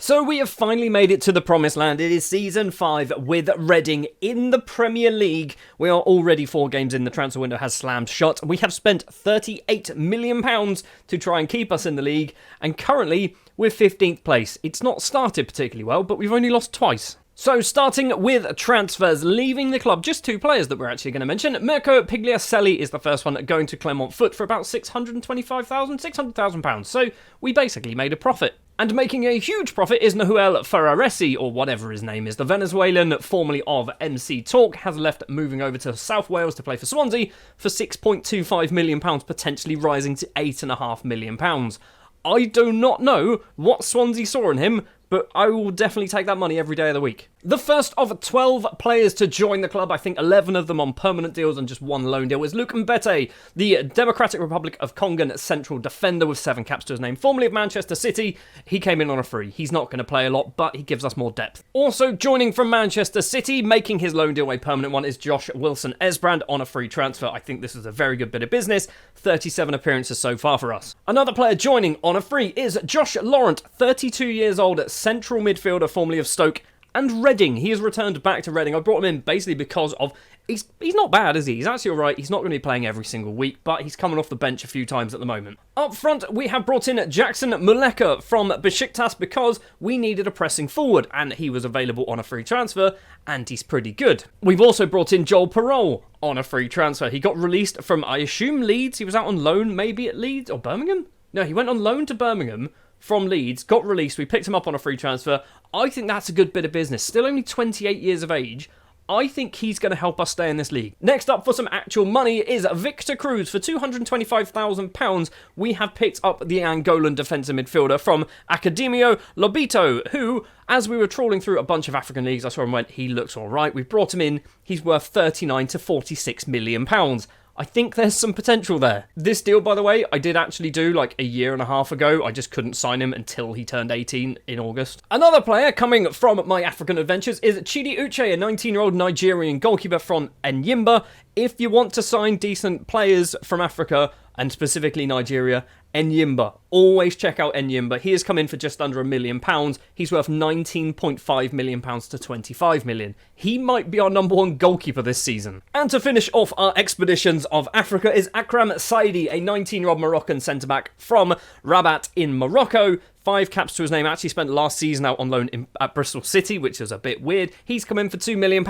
So we have finally made it to the promised land. It is season 5 with Reading in the Premier League. We are already 4 games in. The transfer window has slammed shut. We have spent £38 million to try and keep us in the league. And currently, we're 15th place. It's not started particularly well, but we've only lost twice. So, starting with transfers, leaving the club, just 2 players that we're actually going to mention. Mirko Pigliacelli is the first one, going to Clermont Foot for about £600,000. So, we basically made a profit. And making a huge profit is Nahuel Ferraresi, or whatever his name is. The Venezuelan, formerly of MC Talk, has left, moving over to South Wales to play for Swansea for £6.25 million, potentially rising to £8.5 million. I do not know what Swansea saw in him, but I will definitely take that money every day of the week. The first of 12 players to join the club, I think 11 of them on permanent deals and just 1 loan deal, is Luke Mbete, the Democratic Republic of Congo central defender with 7 caps to his name, formerly of Manchester City. He came in on a free. He's not going to play a lot, but he gives us more depth. Also joining from Manchester City, making his loan deal a permanent one, is Josh Wilson-Esbrand on a free transfer. I think this is a very good bit of business. 37 appearances so far for us. Another player joining on a free is Josh Laurent, 32 years old, central midfielder, formerly of Stoke and Reading. He has returned back to Reading. I brought him in basically because of he's not bad, is he? He's actually alright. He's not going to be playing every single week, but he's coming off the bench a few times at the moment. Up front, we have brought in Jackson Muleka from Besiktas because we needed a pressing forward, and he was available on a free transfer, and he's pretty good. We've also brought in Joel Parole on a free transfer. He got released from, I assume, Leeds. He was out on loan, maybe at Leeds or Birmingham? No, he went on loan to Birmingham from Leeds, got released, we picked him up on a free transfer. I think that's a good bit of business. Still only 28 years of age. I think he's going to help us stay in this league. Next up for some actual money is Victor Cruz. For £225,000, we have picked up the Angolan defensive midfielder from Academio Lobito, who, as we were trawling through a bunch of African leagues, I saw him and went, he looks alright. We've brought him in. He's worth £39 to £46 million. I think there's some potential there. This deal, by the way, I did actually do like a year and a half ago. I just couldn't sign him until he turned 18 in August. Another player coming from my African adventures is Chidi Uche, a 19-year-old Nigerian goalkeeper from Enyimba. If you want to sign decent players from Africa, and specifically Nigeria, Enyimba. Always check out Enyimba. He has come in for just under £1 million. He's worth £19.5 million to £25 million. He might be our number 1 goalkeeper this season. And to finish off our expeditions of Africa is Akram Saidi, a 19-year-old Moroccan centre-back from Rabat in Morocco. 5 caps to his name. Actually spent last season out on loan at Bristol City, which is a bit weird. He's come in for £2 million,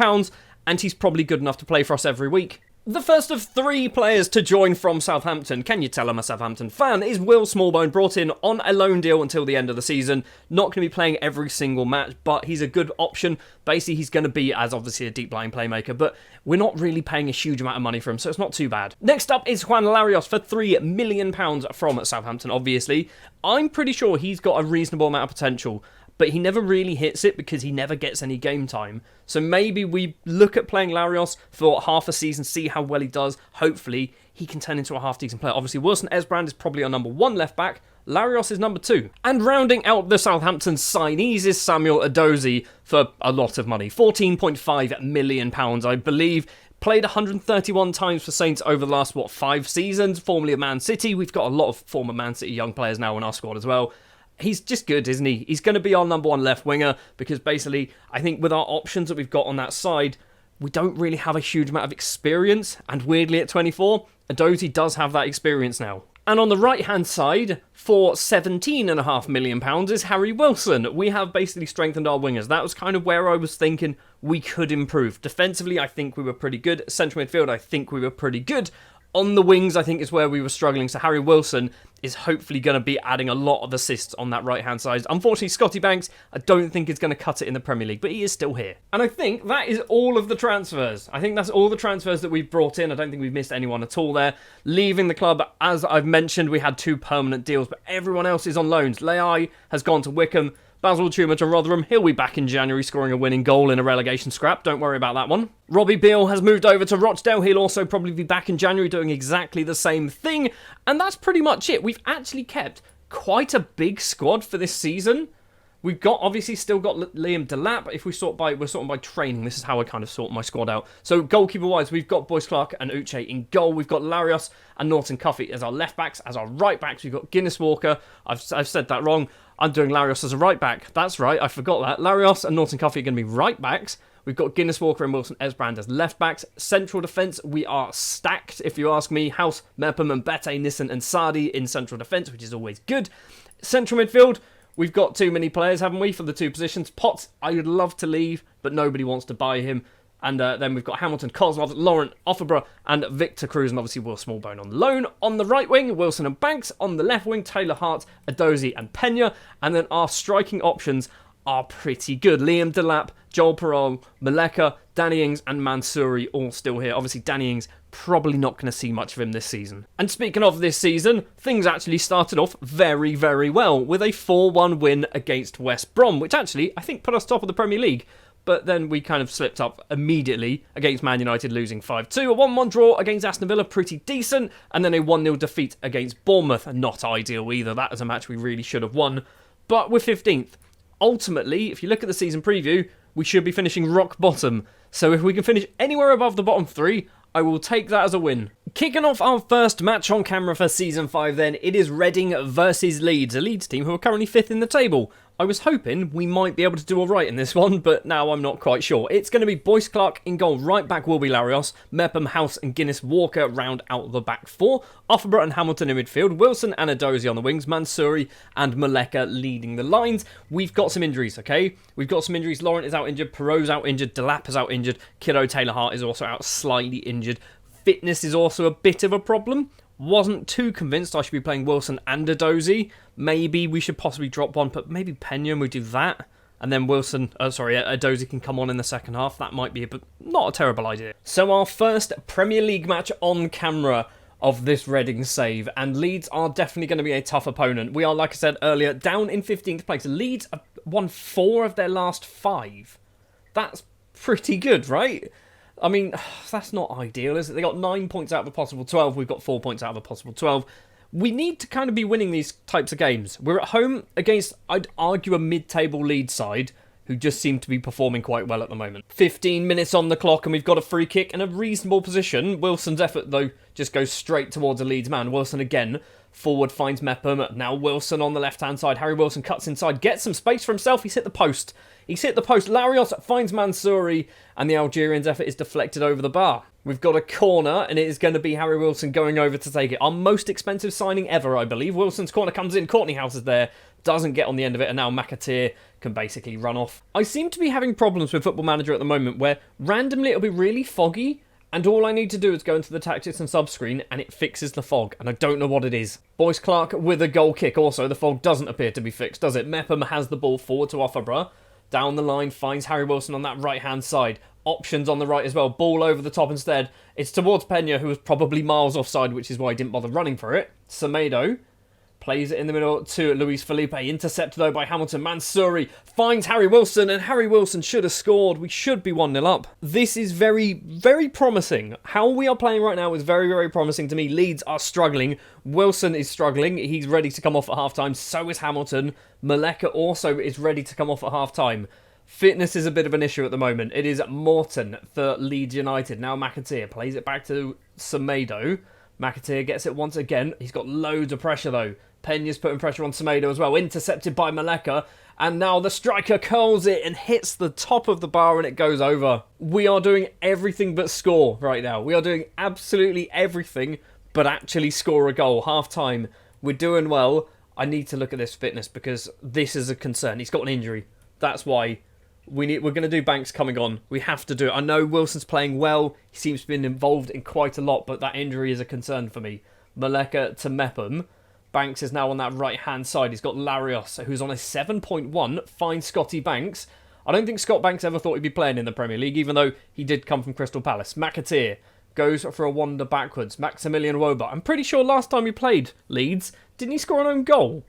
and he's probably good enough to play for us every week. The first of 3 players to join from Southampton, can you tell I'm a Southampton fan, is Will Smallbone, brought in on a loan deal until the end of the season. Not going to be playing every single match, but he's a good option. Basically, he's going to be, as obviously a deep-lying playmaker, but we're not really paying a huge amount of money for him, so it's not too bad. Next up is Juan Larios for £3 million from Southampton, obviously. I'm pretty sure he's got a reasonable amount of potential, but he never really hits it because he never gets any game time. So maybe we look at playing Larios for half a season, see how well he does. Hopefully, he can turn into a half-decent player. Obviously, Wilson-Esbrand is probably our number 1 left-back. Larios is number 2. And rounding out the Southampton signees is Samuel Edozie for a lot of money. £14.5 million, I believe. Played 131 times for Saints over the last, 5 seasons, formerly of Man City. We've got a lot of former Man City young players now in our squad as well. He's just good, isn't he? He's going to be our number 1 left winger because basically, I think with our options that we've got on that side, we don't really have a huge amount of experience. And weirdly, at 24, Edozie does have that experience now. And on the right-hand side, for £17.5 million, is Harry Wilson. We have basically strengthened our wingers. That was kind of where I was thinking we could improve. Defensively, I think we were pretty good. Central midfield, I think we were pretty good. On the wings, I think is where we were struggling. So Harry Wilson is hopefully going to be adding a lot of assists on that right-hand side. Unfortunately, Scotty Banks, I don't think is going to cut it in the Premier League, but he is still here. And I think that is all of the transfers. I think that's all the transfers that we've brought in. I don't think we've missed anyone at all there. Leaving the club, as I've mentioned, we had 2 permanent deals, but everyone else is on loans. Leai has gone to Wickham. Basil Tuma to Rotherham. He'll be back in January scoring a winning goal in a relegation scrap. Don't worry about that one. Robbie Beale has moved over to Rochdale. He'll also probably be back in January doing exactly the same thing. And that's pretty much it. We've actually kept quite a big squad for this season. We've got, obviously, still got Liam Delap. If we're sorting by training, this is how I kind of sort my squad out. So, goalkeeper-wise, we've got Boyce Clark and Uche in goal. We've got Larios and Norton Cuffy as our left-backs. As our right-backs, we've got Guinness Walker. I've said that wrong. I'm doing Larios as a right back. That's right, I forgot that. Larios and Norton Cuffy are going to be right backs. We've got Guinness, Walker and Wilson Esbrand as left backs. Central defence, we are stacked, if you ask me. House, Mepham and Bete, Nissen and Sadi in central defence, which is always good. Central midfield, we've got too many players, haven't we, for the two positions. Potts, I would love to leave, but nobody wants to buy him. And then we've got Hamilton, Kozlov, Laurent, Offenborough, and Victor Cruz, and obviously Will Smallbone on loan. On the right wing, Wilson and Banks. On the left wing, Taylor Hart, Adozie, and Pena. And then our striking options are pretty good. Liam Delap, Joel Perol, Maleka, Danny Ings, and Mansouri all still here. Obviously, Danny Ings probably not going to see much of him this season. And speaking of this season, things actually started off very, very well with a 4-1 win against West Brom, which actually, I think, put us top of the Premier League. But then we kind of slipped up immediately against Man United, losing 5-2. A 1-1 draw against Aston Villa, pretty decent. And then a 1-0 defeat against Bournemouth, not ideal either. That is a match we really should have won. But we're 15th. Ultimately, if you look at the season preview, we should be finishing rock bottom. So if we can finish anywhere above the bottom 3, I will take that as a win. Kicking off our first match on camera for Season 5 then, it is Reading versus Leeds, a Leeds team who are currently 5th in the table. I was hoping we might be able to do alright in this one, but now I'm not quite sure. It's going to be Boyce Clark in goal, right back will be Larios, Mepham, House and Guinness Walker round out the back 4, Offenborough and Hamilton in midfield, Wilson and Adozie on the wings, Mansouri and Maleka leading the lines. We've got some injuries, okay? We've got some injuries. Laurent is out injured, Perot's out injured, Delap is out injured, Kiddo Taylor Hart is also out slightly injured. Fitness is also a bit of a problem. Wasn't too convinced I should be playing Wilson and Adozie. Maybe we should possibly drop one, but maybe Pena and we do that. And then Adozie can come on in the second half. That might be not a terrible idea. So our first Premier League match on camera of this Reading save. And Leeds are definitely going to be a tough opponent. We are, like I said earlier, down in 15th place. Leeds have won 4 of their last 5. That's pretty good, right? I mean, that's not ideal, is it? They got 9 points out of a possible 12. We've got 4 points out of a possible 12. We need to kind of be winning these types of games. We're at home against, I'd argue, a mid-table Leeds side who just seem to be performing quite well at the moment. 15 minutes on the clock and we've got a free kick in a reasonable position. Wilson's effort, though, just goes straight towards a Leeds man. Wilson again. Forward finds Mepham. Now Wilson on the left-hand side. Harry Wilson cuts inside. Gets some space for himself. He's hit the post. Larios finds Mansouri. And the Algerian's effort is deflected over the bar. We've got a corner. And it is going to be Harry Wilson going over to take it. Our most expensive signing ever, I believe. Wilson's corner comes in. Courtney House is there. Doesn't get on the end of it. And now McAteer can basically run off. I seem to be having problems with Football Manager at the moment. Where randomly it'll be really foggy. And all I need to do is go into the tactics and sub-screen and it fixes the fog. And I don't know what it is. Boyce Clark with a goal kick. Also, the fog doesn't appear to be fixed, does it? Mepham has the ball forward to Offenborough. Down the line, finds Harry Wilson on that right-hand side. Options on the right as well. Ball over the top instead. It's towards Pena, who was probably miles offside, which is why he didn't bother running for it. Semedo plays it in the middle to Luis Felipe. Intercepted though by Hamilton. Mansouri finds Harry Wilson, and Harry Wilson should have scored. We should be 1-0 up. This is very, very promising. How we are playing right now is very, very promising to me. Leeds are struggling. Wilson is struggling. He's ready to come off at half-time. So is Hamilton. Maleka also is ready to come off at half-time. Fitness is a bit of an issue at the moment. It is Morton for Leeds United. Now McAteer plays it back to Semedo. McAteer gets it once again. He's got loads of pressure though. Pena's putting pressure on Semedo as well. Intercepted by Maleka. And now the striker curls it and hits the top of the bar and it goes over. We are doing everything but score right now. We are doing absolutely everything but actually score a goal. Half time. We're doing well. I need to look at this fitness because this is a concern. He's got an injury. That's why we're going to do Banks coming on. We have to do it. I know Wilson's playing well. He seems to have been involved in quite a lot, but that injury is a concern for me. Maleka to Mepham. Banks is now on that right-hand side. He's got Larios, who's on a 7.1. Finds Scotty Banks. I don't think Scott Banks ever thought he'd be playing in the Premier League, even though he did come from Crystal Palace. McAteer goes for a wander backwards. Maximilian Woba. I'm pretty sure last time he played Leeds, didn't he score an own goal?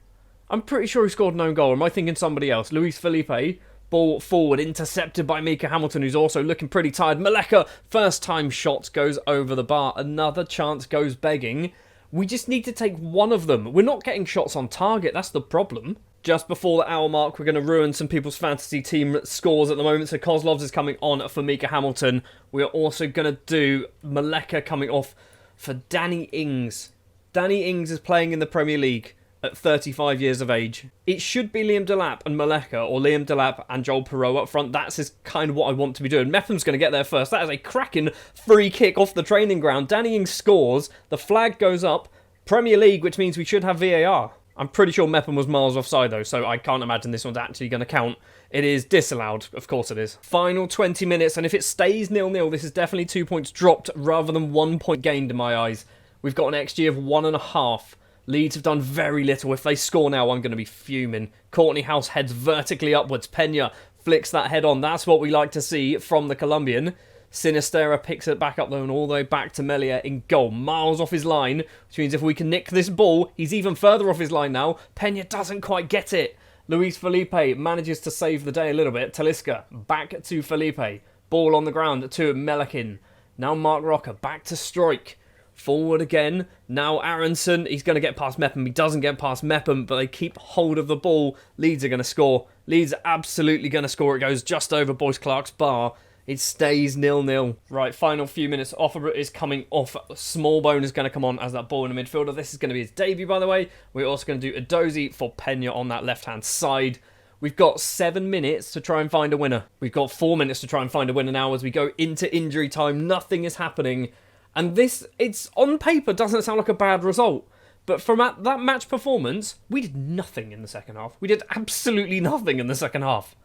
I'm pretty sure he scored an own goal. Am I thinking somebody else? Luis Felipe, ball forward, intercepted by Mika Hamilton, who's also looking pretty tired. Maleka, first-time shot, goes over the bar. Another chance goes begging. We just need to take one of them. We're not getting shots on target. That's the problem. Just before the hour mark, we're going to ruin some people's fantasy team scores at the moment. So Kozlov's is coming on for Mika Hamilton. We are also going to do Maleka coming off for Danny Ings. Danny Ings is playing in the Premier League. at 35 years of age. It should be Liam Delap and Maleka, or Liam Delap and Joel Perreault up front. That's kind of what I want to be doing. Mepham's going to get there first. That is a cracking free kick off the training ground. Danny Ings scores. The flag goes up. Premier League, which means we should have VAR. I'm pretty sure Mepham was miles offside though, so I can't imagine this one's actually going to count. It is disallowed. Of course it is. Final 20 minutes, and if it stays 0-0, this is definitely 2 points dropped rather than 1 point gained in my eyes. We've got an XG of 1.5. Leeds have done very little. If they score now, I'm going to be fuming. Courtney House heads vertically upwards. Pena flicks that head on. That's what we like to see from the Colombian. Sinistera picks it back up though and all the way back to Melia in goal. Miles off his line, which means if we can nick this ball, he's even further off his line now. Pena doesn't quite get it. Luis Felipe manages to save the day a little bit. Talisca back to Felipe. Ball on the ground to Melikin. Now Mark Rocker back to Strike. Forward again. Now Aronson. He's going to get past Mepham. He doesn't get past Mepham, but they keep hold of the ball. Leeds are going to score. Leeds are absolutely going to score. It goes just over Boyce Clark's bar. It stays 0-0. Right, final few minutes. Offerbrook is coming off. Smallbone is going to come on as that ball in the midfielder. This is going to be his debut, by the way. We're also going to do a dozy for Pena on that left-hand side. We've got 7 minutes to try and find a winner. We've got 4 minutes to try and find a winner now as we go into injury time. Nothing is happening. And this, it's on paper, doesn't sound like a bad result. But from that match performance, we did nothing in the second half. We did absolutely nothing in the second half.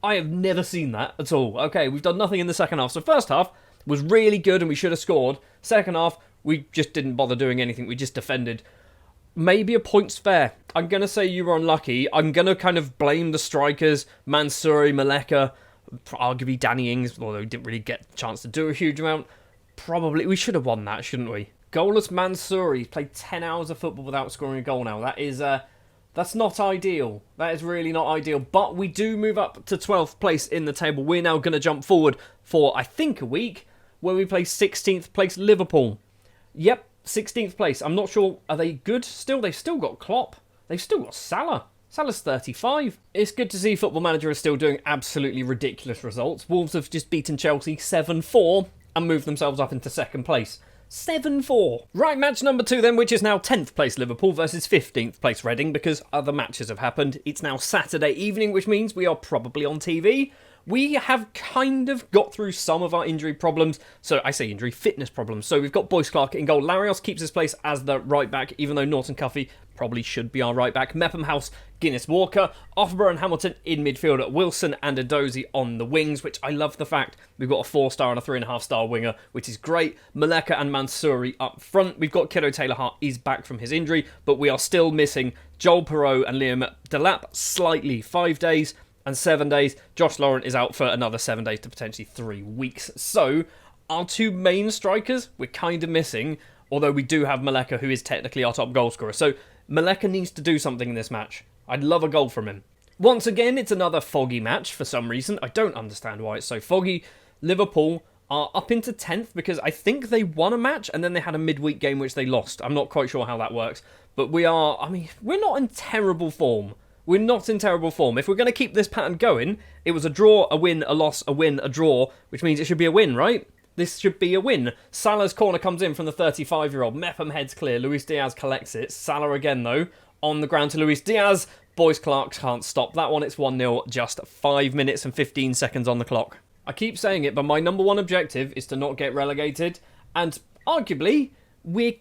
I have never seen that at all. Okay, we've done nothing in the second half. So first half was really good and we should have scored. Second half, we just didn't bother doing anything. We just defended. Maybe a point's fair. I'm going to say you were unlucky. I'm going to kind of blame the strikers, Mansouri, Maleka, arguably Danny Ings, although he didn't really get a chance to do a huge amount. Probably, we should have won that, shouldn't we? Goalless Mansouri played 10 hours of football without scoring a goal now. That is... That's not ideal. That is really not ideal. But we do move up to 12th place in the table. We're now going to jump forward for, I think, a week where we play 16th place Liverpool. Yep, 16th place. I'm not sure. Are they good still? They've still got Klopp. They've still got Salah. Salah's 35. It's good to see Football Manager is still doing absolutely ridiculous results. Wolves have just beaten Chelsea 7-4 and moved themselves up into second place. 7-4. Right, match number 2 then, which is now 10th place Liverpool versus 15th place Reading, because other matches have happened. It's now Saturday evening, which means we are probably on TV. We have kind of got through some of our injury problems. So I say injury, fitness problems. So we've got Boyce Clark in goal. Larios keeps his place as the right back, even though Norton Cuffy probably should be our right back. Mepham House, Guinness Walker, Offenborough and Hamilton in midfield, Wilson and Adozi on the wings, which I love the fact we've got a 4-star and a 3.5-star winger, which is great. Maleka and Mansouri up front. We've got Kiddo Taylor-Hart is back from his injury, but we are still missing Joel Perreault and Liam Delap slightly. 5 days and 7 days. Josh Laurent is out for another 7 days to potentially 3 weeks. So our 2 main strikers we're kind of missing, although we do have Maleka, who is technically our top goal scorer. So Maleka needs to do something in this match. I'd love a goal from him. Once again, it's another foggy match for some reason. I don't understand why it's so foggy. Liverpool are up into 10th because I think they won a match and then they had a midweek game which they lost. I'm not quite sure how that works. But we're not in terrible form. We're not in terrible form. If we're going to keep this pattern going, it was a draw, a win, a loss, a win, a draw, which means it should be a win, right? This should be a win. Salah's corner comes in from the 35-year-old. Mepham heads clear. Luis Diaz collects it. Salah again, though, on the ground to Luis Diaz. Boyce Clark can't stop that one. It's 1-0, just 5 minutes and 15 seconds on the clock. I keep saying it, but my number one objective is to not get relegated. And arguably, we're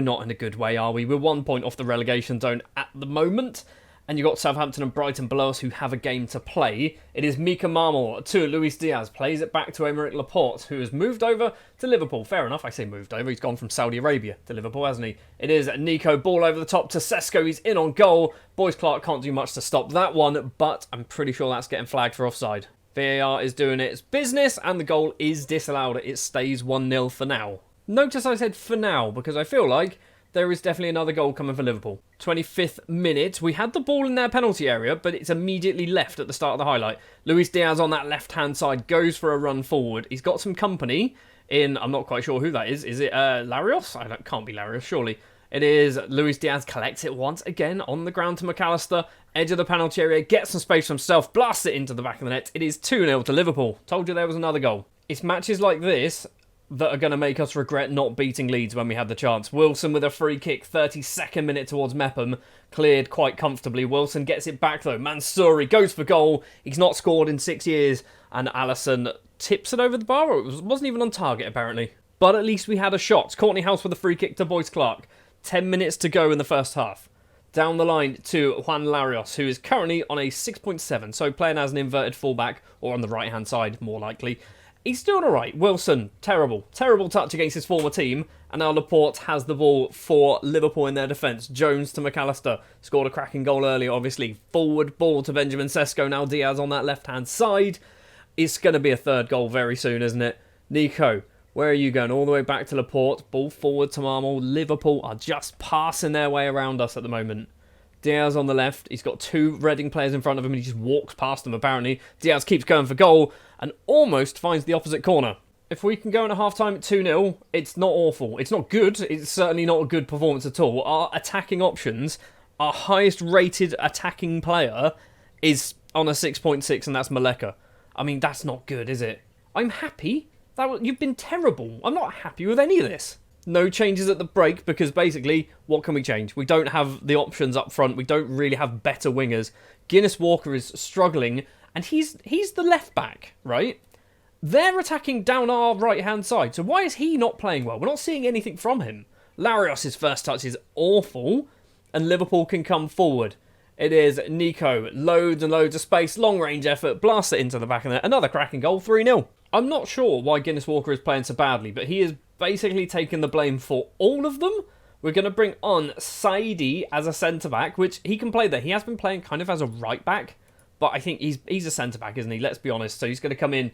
not in a good way, are we? We're 1 point off the relegation zone at the moment. And you've got Southampton and Brighton below us who have a game to play. It is Mika Marmol to Luis Diaz. Plays it back to Aymeric Laporte, who has moved over to Liverpool. Fair enough, I say moved over. He's gone from Saudi Arabia to Liverpool, hasn't he? It is Nico. Ball over the top to Sesko. He's in on goal. Boyce Clark can't do much to stop that one, but I'm pretty sure that's getting flagged for offside. VAR is doing its business, and the goal is disallowed. It stays 1-0 for now. Notice I said for now, because I feel like there is definitely another goal coming for Liverpool. 25th minute. We had the ball in their penalty area, but it's immediately left at the start of the highlight. Luis Diaz on that left-hand side goes for a run forward. He's got some company in, I'm not quite sure who that is. Is it Larios? Can't be Larios, surely. It is Luis Diaz, collects it once again on the ground to McAllister. Edge of the penalty area, gets some space for himself, blasts it into the back of the net. It is 2-0 to Liverpool. Told you there was another goal. It's matches like this that are going to make us regret not beating Leeds when we had the chance. Wilson with a free kick, 32nd minute towards Mepham, cleared quite comfortably. Wilson gets it back though. Mansouri goes for goal. He's not scored in 6 years. And Alisson tips it over the bar. Or it wasn't even on target apparently. But at least we had a shot. Courtney House with a free kick to Boyce Clark. 10 minutes to go in the first half. Down the line to Juan Larios, who is currently on a 6.7, so playing as an inverted fullback, or on the right-hand side, more likely. He's doing alright. Wilson, terrible. Terrible touch against his former team. And now Laporte has the ball for Liverpool in their defence. Jones to McAllister. Scored a cracking goal earlier, obviously. Forward ball to Benjamin Sesko. Now Diaz on that left-hand side. It's going to be a third goal very soon, isn't it? Nico, where are you going? All the way back to Laporte. Ball forward to Marmol. Liverpool are just passing their way around us at the moment. Diaz on the left. He's got 2 Reading players in front of him and he just walks past them apparently. Diaz keeps going for goal and almost finds the opposite corner. If we can go in a half-time at 2-0, it's not awful. It's not good. It's certainly not a good performance at all. Our attacking options, our highest rated attacking player is on a 6.6 and that's Maleka. I mean, that's not good, is it? I'm happy. You've been terrible. I'm not happy with any of this. No changes at the break because basically, what can we change? We don't have the options up front. We don't really have better wingers. Guinness Walker is struggling and he's the left back, right? They're attacking down our right-hand side. So why is he not playing well? We're not seeing anything from him. Larios' first touch is awful and Liverpool can come forward. It is Nico. Loads and loads of space. Long-range effort. Blast it into the back of there. Another cracking goal. 3-0. I'm not sure why Guinness Walker is playing so badly, but he is basically taking the blame for all of them. We're going to bring on Saidi as a centre-back, which he can play there. He has been playing kind of as a right-back, but I think he's a centre-back, isn't he? Let's be honest. So he's going to come in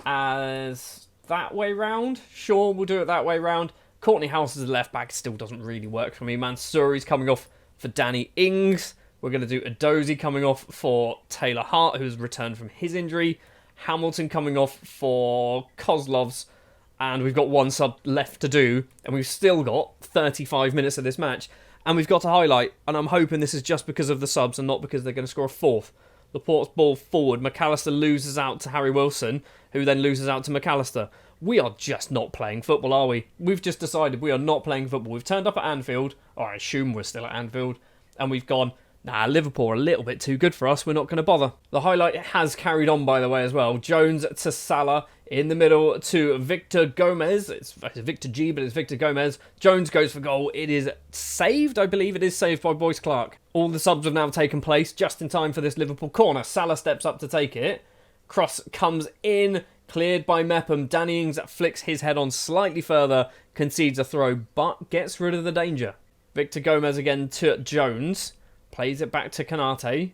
as that way round. Sure, we'll do it that way round. Courtney House as a left-back still doesn't really work for me. Mansouri's coming off for Danny Ings. We're going to do Adozi coming off for Taylor Hart, who's returned from his injury. Hamilton coming off for Kozlov's. And we've got one sub left to do. And we've still got 35 minutes of this match. And we've got to highlight. And I'm hoping this is just because of the subs and not because they're going to score a fourth. Laporte's ball forward. McAllister loses out to Harry Wilson, who then loses out to McAllister. We are just not playing football, are we? We've just decided we are not playing football. We've turned up at Anfield. Or I assume we're still at Anfield. And we've gone, nah, Liverpool are a little bit too good for us. We're not going to bother. The highlight has carried on, by the way, as well. Jones to Salah. In the middle to Victor Gomez. It's Victor G, but it's Victor Gomez. Jones goes for goal. It is saved. I believe it is saved by Boyce Clark. All the subs have now taken place just in time for this Liverpool corner. Salah steps up to take it. Cross comes in. Cleared by Mepham. Danny Ings flicks his head on slightly further. Concedes a throw, but gets rid of the danger. Victor Gomez again to Jones. Plays it back to Kanate.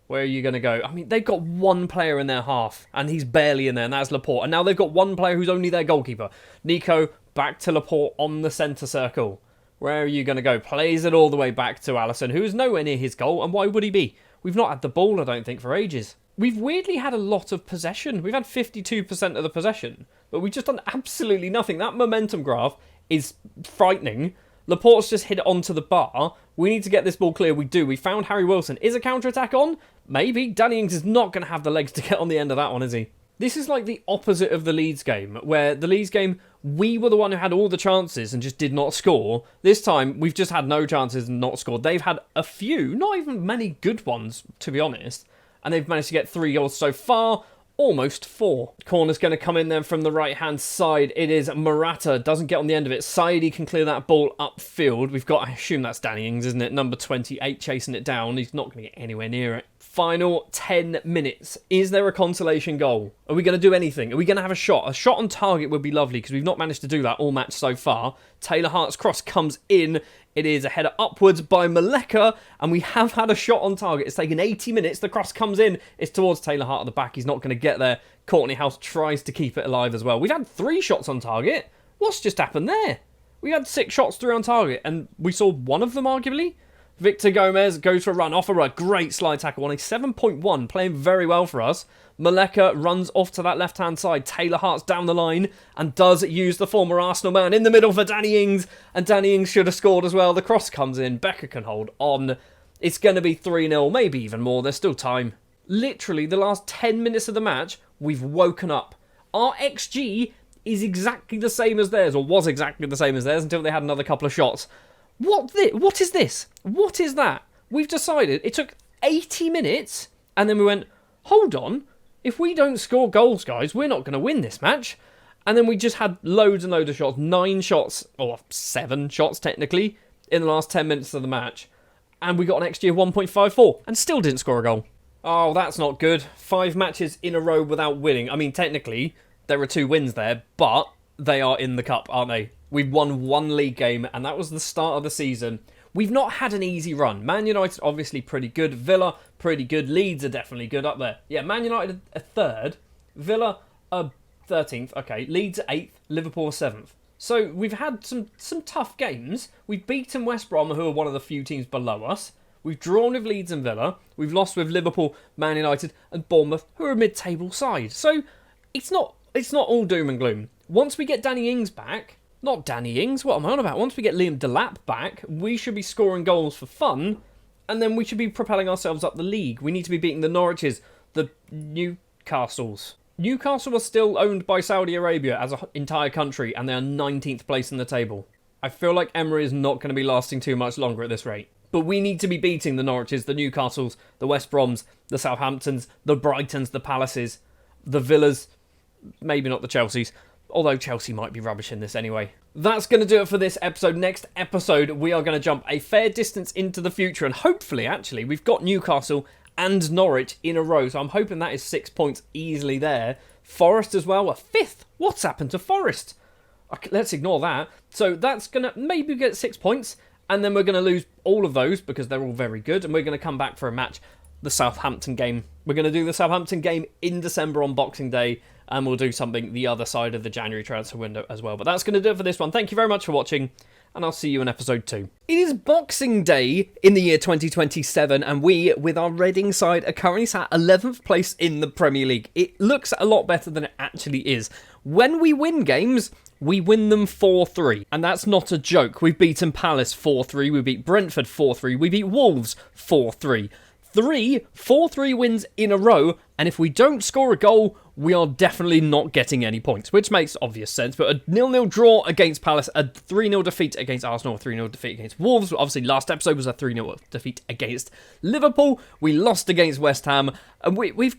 Where are you going to go? I mean, they've got one player in their half, and he's barely in there, and that's Laporte. And now they've got one player who's only their goalkeeper. Nico, back to Laporte on the centre circle. Where are you going to go? Plays it all the way back to Alisson, who is nowhere near his goal, and why would he be? We've not had the ball, I don't think, for ages. We've weirdly had a lot of possession. We've had 52% of the possession, but we've just done absolutely nothing. That momentum graph is frightening. Laporte's just hit it onto the bar. We need to get this ball clear. We do. We found Harry Wilson. Is a counter-attack on? Maybe. Danny Ings is not going to have the legs to get on the end of that one, is he? This is like the opposite of the Leeds game, where the Leeds game, we were the one who had all the chances and just did not score. This time, we've just had no chances and not scored. They've had a few, not even many good ones, to be honest. And they've managed to get 3 goals so far. Almost 4. Corner's going to come in then from the right-hand side. It is Morata. Doesn't get on the end of it. Saidi can clear that ball upfield. We've got, I assume that's Danny Ings, isn't it? Number 28 chasing it down. He's not going to get anywhere near it. Final 10 minutes. Is there a consolation goal? Are we going to do anything? Are we going to have a shot? A shot on target would be lovely because we've not managed to do that all match so far. Taylor Hart's cross comes in. It is a header upwards by Maleka, and we have had a shot on target. It's taken 80 minutes. The cross comes in. It's towards Taylor Hart at the back. He's not going to get there. Courtney House tries to keep it alive as well. We've had 3 shots on target. What's just happened there? We had 6 shots through on target, and we saw one of them, arguably. Victor Gomez goes for a run, off a run. Great slide tackle on a 7.1, playing very well for us. Maleka runs off to that left-hand side. Taylor Hart's down the line and does use the former Arsenal man in the middle for Danny Ings. And Danny Ings should have scored as well. The cross comes in. Becker can hold on. It's going to be 3-0, maybe even more. There's still time. Literally, the last 10 minutes of the match, we've woken up. Our XG is exactly the same as theirs, or was exactly the same as theirs until they had another couple of shots. What is this? What is that? We've decided, it took 80 minutes, and then we went, hold on, if we don't score goals, guys, we're not going to win this match. And then we just had loads and loads of shots, 9 shots, or 7 shots technically, in the last 10 minutes of the match. And we got an XG of 1.54, and still didn't score a goal. Oh, that's not good. 5 matches in a row without winning. I mean, technically, there are 2 wins there, but they are in the cup, aren't they? We've won 1 league game, and that was the start of the season. We've not had an easy run. Man United, obviously pretty good. Villa, pretty good. Leeds are definitely good up there. Yeah, Man United are 3rd. Villa are 13th. Okay, Leeds are 8th. Liverpool are 7th. So we've had some tough games. We've beaten West Brom, who are one of the few teams below us. We've drawn with Leeds and Villa. We've lost with Liverpool, Man United, and Bournemouth, who are a mid-table side. So it's not all doom and gloom. Once we get Danny Ings back, not Danny Ings, what am I on about? Once we get Liam Delap back, we should be scoring goals for fun, and then we should be propelling ourselves up the league. We need to be beating the Norwiches, the Newcastles. Newcastle are still owned by Saudi Arabia as an entire country, and they are 19th place in the table. I feel like Emery is not going to be lasting too much longer at this rate. But we need to be beating the Norwiches, the Newcastles, the West Broms, the Southamptons, the Brightons, the Palaces, the Villas, maybe not the Chelseas, although Chelsea might be rubbish in this anyway. That's going to do it for this episode. Next episode, we are going to jump a fair distance into the future, and hopefully, actually, we've got Newcastle and Norwich in a row, so I'm hoping that is 6 points easily there. Forest as well, a 5th. What's happened to Forest? Okay, let's ignore that. So that's going to maybe get 6 points, and then we're going to lose all of those because they're all very good, and we're going to come back for a match, the Southampton game. We're going to do the Southampton game in December on Boxing Day, and we'll do something the other side of the January transfer window as well. But that's going to do it for this one. Thank you very much for watching, and I'll see you in episode 2. It is Boxing Day in the year 2027, and we, with our Reading side, are currently sat 11th place in the Premier League. It looks a lot better than it actually is. When we win games, we win them 4-3, and that's not a joke. We've beaten Palace 4-3, we beat Brentford 4-3, we beat Wolves 4-3. 4-3 wins in a row, and if we don't score a goal, we are definitely not getting any points, which makes obvious sense. But a 0-0 draw against Palace, a 3-0 defeat against Arsenal, a 3-0 defeat against Wolves. Obviously, last episode was a 3-0 defeat against Liverpool. We lost against West Ham, and we've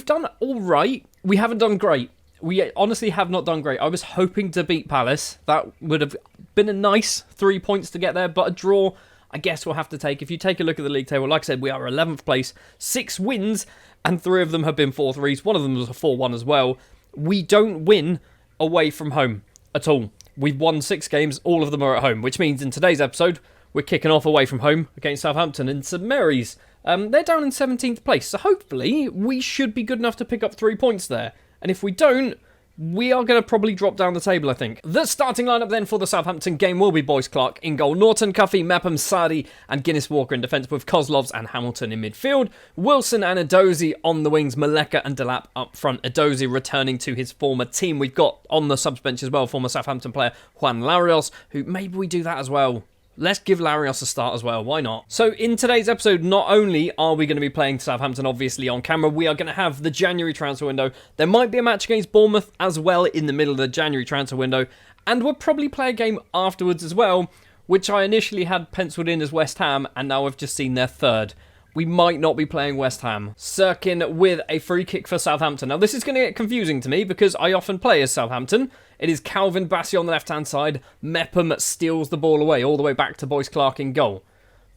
done all right. We haven't done great. We honestly have not done great. I was hoping to beat Palace. That would have been a nice 3 points to get there, but a draw, I guess we'll have to take. If you take a look at the league table, like I said, we are 11th place, 6 wins, and 3 of them have been 4-3s. One of them was a 4-1 as well. We don't win away from home at all. We've won 6 games, all of them are at home, which means in today's episode, we're kicking off away from home against Southampton in St Mary's. They're down in 17th place, so hopefully we should be good enough to pick up 3 points there. And if we don't, we are going to probably drop down the table, I think. The starting lineup then for the Southampton game will be Boyce Clark in goal, Norton, Cuffy, Mepham, Sardi and Guinness Walker in defence, with Kozlovs and Hamilton in midfield. Wilson and Edozie on the wings, Maleka and Delap up front. Edozie returning to his former team. We've got on the subs bench as well, former Southampton player Juan Larios, who maybe we do that as well. Let's give Larios a start as well, why not? So in today's episode, not only are we going to be playing Southampton obviously on camera, we are going to have the January transfer window. There might be a match against Bournemouth as well in the middle of the January transfer window, and we'll probably play a game afterwards as well, which I initially had penciled in as West Ham, and now I've just seen their 3rd. We might not be playing West Ham. Sirkin with a free kick for Southampton. Now this is going to get confusing to me because I often play as Southampton. It is Calvin Bassey on the left-hand side. Mepham steals the ball away all the way back to Boyce Clark in goal.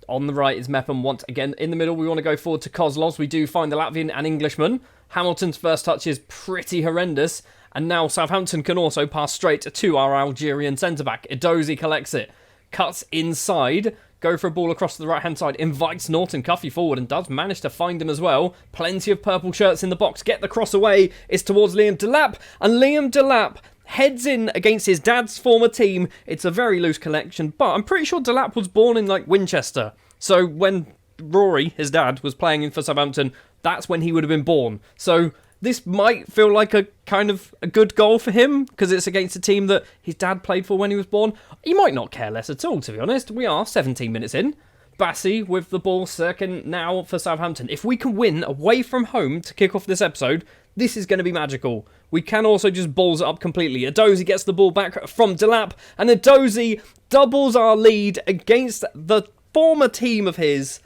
On the right is Mepham once again. In the middle, we want to go forward to Kozlovs. We do find the Latvian and Englishman. Hamilton's first touch is pretty horrendous. And now Southampton can also pass straight to our Algerian centre-back. Edozie collects it. Cuts inside. Go for a ball across to the right-hand side. Invites Norton Cuffy forward and does manage to find him as well. Plenty of purple shirts in the box. Get the cross away. It's towards Liam Delap. And Liam Delap heads in against his dad's former team. It's a very loose collection, but I'm pretty sure Delap was born in Winchester. So when Rory, his dad, was playing for Southampton, that's when he would have been born. So this might feel like a kind of a good goal for him because it's against a team that his dad played for when he was born. He might not care less at all, to be honest. We are 17 minutes in. Bassey with the ball, Sirkin now for Southampton. If we can win away from home to kick off this episode, This is going to be magical. We can also just balls it up completely. Edozie gets the ball back from Delap, and Edozie doubles our lead against the former team of his.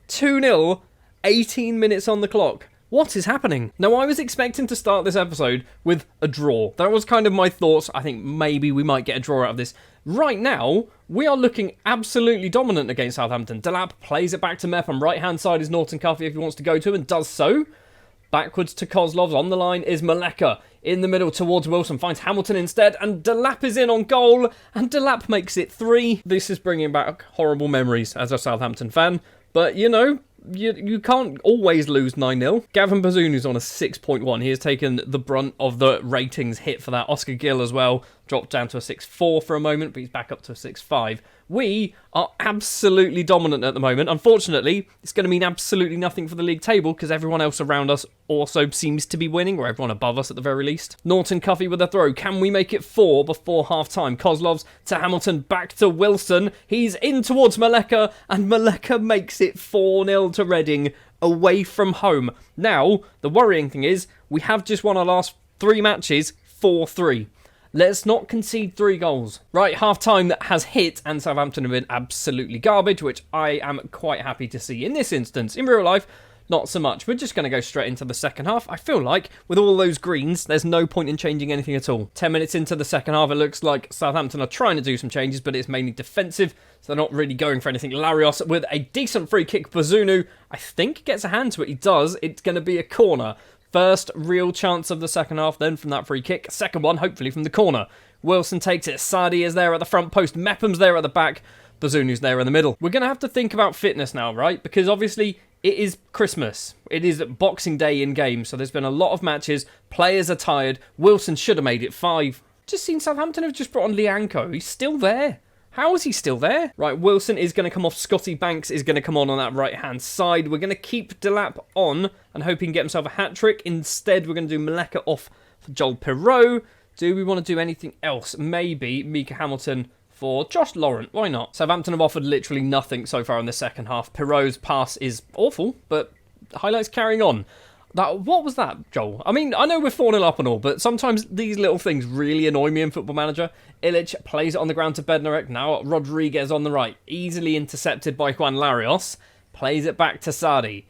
2-0, 18 minutes on the clock. What is happening? Now, I was expecting to start this episode with a draw. That was kind of my thoughts. I think maybe we might get a draw out of this. Right now, we are looking absolutely dominant against Southampton. Delap plays it back to Mep, on right-hand side is Norton Cuffy if he wants to go to, and does so. Backwards to Kozlov's, on the line is Maleka. In the middle towards Wilson, finds Hamilton instead, and Delap is in on goal, and Delap makes it 3. This is bringing back horrible memories as a Southampton fan, but you know, you can't always lose 9-0. Gavin Bazunu's on a 6.1. He has taken the brunt of the ratings hit for that. Oscar Gill as well dropped down to a 6.4 for a moment, but he's back up to a 6.5. We are absolutely dominant at the moment. Unfortunately, it's going to mean absolutely nothing for the league table because everyone else around us also seems to be winning, or everyone above us at the very least. Norton Cuffy with a throw. Can we make it 4 before half-time? Kozlov's to Hamilton, back to Wilson. He's in towards Maleka, and Maleka makes it 4-0 to Reading away from home. Now, the worrying thing is, we have just won our last 3 matches 4-3. Let's not concede 3 goals. Right, half-time that has hit, and Southampton have been absolutely garbage, which I am quite happy to see in this instance. In real life, not so much. We're just going to go straight into the second half. I feel like, with all those greens, there's no point in changing anything at all. 10 minutes into the second half, it looks like Southampton are trying to do some changes, but it's mainly defensive, so they're not really going for anything. Larios with a decent free kick. Bazunu, I think, gets a hand to it. He does. It's going to be a corner. First real chance of the second half then from that free kick. Second one, hopefully from the corner. Wilson takes it. Sadi is there at the front post. Mepham's there at the back. Bazunu's there in the middle. We're going to have to think about fitness now, right? Because obviously it is Christmas. It is Boxing Day in game. So there's been a lot of matches. Players are tired. Wilson should have made it 5. Just seen Southampton have just brought on Lianco. He's still there. How is he still there? Right, Wilson is going to come off. Scotty Banks is going to come on that right-hand side. We're going to keep Delap on and hope he can get himself a hat-trick. Instead, we're going to do Maleka off for Joel Perreault. Do we want to do anything else? Maybe Mika Hamilton for Josh Laurent. Why not? Southampton have offered literally nothing so far in the second half. Perreault's pass is awful, but highlights carrying on. What was that, Joel? I mean, I know we're 4-0 up and all, but sometimes these little things really annoy me in Football Manager. Illich plays it on the ground to Bednarek. Now Rodriguez on the right. Easily intercepted by Juan Larios. Plays it back to Sadi.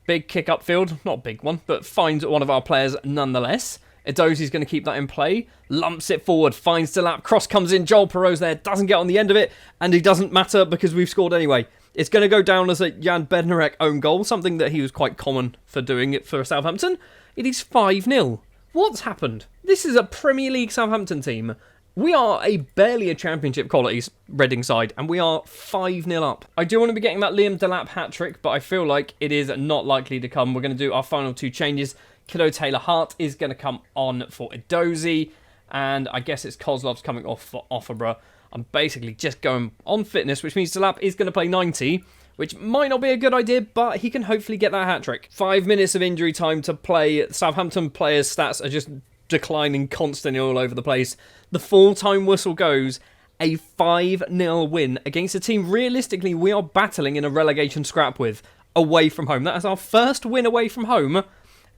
Big kick upfield. Not a big one, but finds one of our players nonetheless. Edozie's going to keep that in play. Lumps it forward. Finds Delap. Cross comes in. Joel Perreault's there. Doesn't get on the end of it. And it doesn't matter because we've scored anyway. It's going to go down as a Jan Bednarek own goal, something that he was quite common for doing it for Southampton. It is 5-0. What's happened? This is a Premier League Southampton team. We are barely a Championship quality Reading side, and we are 5-0 up. I do want to be getting that Liam Delap hat-trick, but I feel like it is not likely to come. We're going to do our final 2 changes. Kiddo Taylor-Hart is going to come on for Edozie, and I guess it's Kozlov's coming off for Offerborough. I'm basically just going on fitness, which means Delap is going to play 90, which might not be a good idea, but he can hopefully get that hat-trick. 5 minutes of injury time to play. Southampton players' stats are just declining constantly all over the place. The full-time whistle goes. A 5-0 win against a team realistically we are battling in a relegation scrap with, away from home. That is our first win away from home,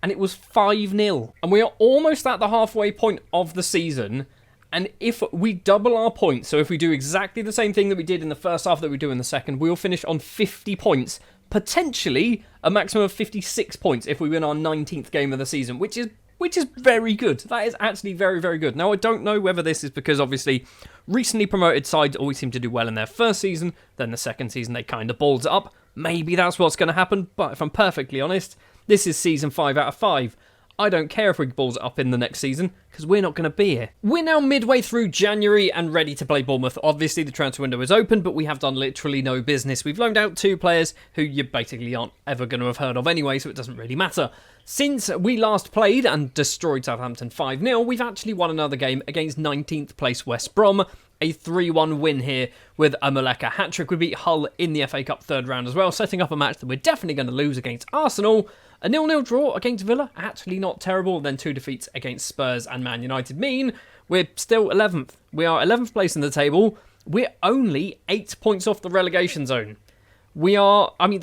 and it was 5-0. And we are almost at the halfway point of the season. And if we double our points, so if we do exactly the same thing that we did in the first half that we do in the second, we'll finish on 50 points. Potentially a maximum of 56 points if we win our 19th game of the season, which is very good. That is actually very, very good. Now, I don't know whether this is because, obviously, recently promoted sides always seem to do well in their first season, then the second season they kind of balls it up. Maybe that's what's going to happen, but if I'm perfectly honest, this is season 5 out of 5. I don't care if we balls it up in the next season, because we're not going to be here. We're now midway through January and ready to play Bournemouth. Obviously, the transfer window is open, but we have done literally no business. We've loaned out 2 players who you basically aren't ever going to have heard of anyway, so it doesn't really matter. Since we last played and destroyed Southampton 5-0, we've actually won another game against 19th place West Brom. A 3-1 win here with a Maleka hat-trick. We beat Hull in the FA Cup third round as well, setting up a match that we're definitely going to lose against Arsenal. A 0-0 draw against Villa, actually not terrible. Then 2 defeats against Spurs and Man United mean we're still 11th. We are 11th place in the table. We're only 8 points off the relegation zone. We are, I mean,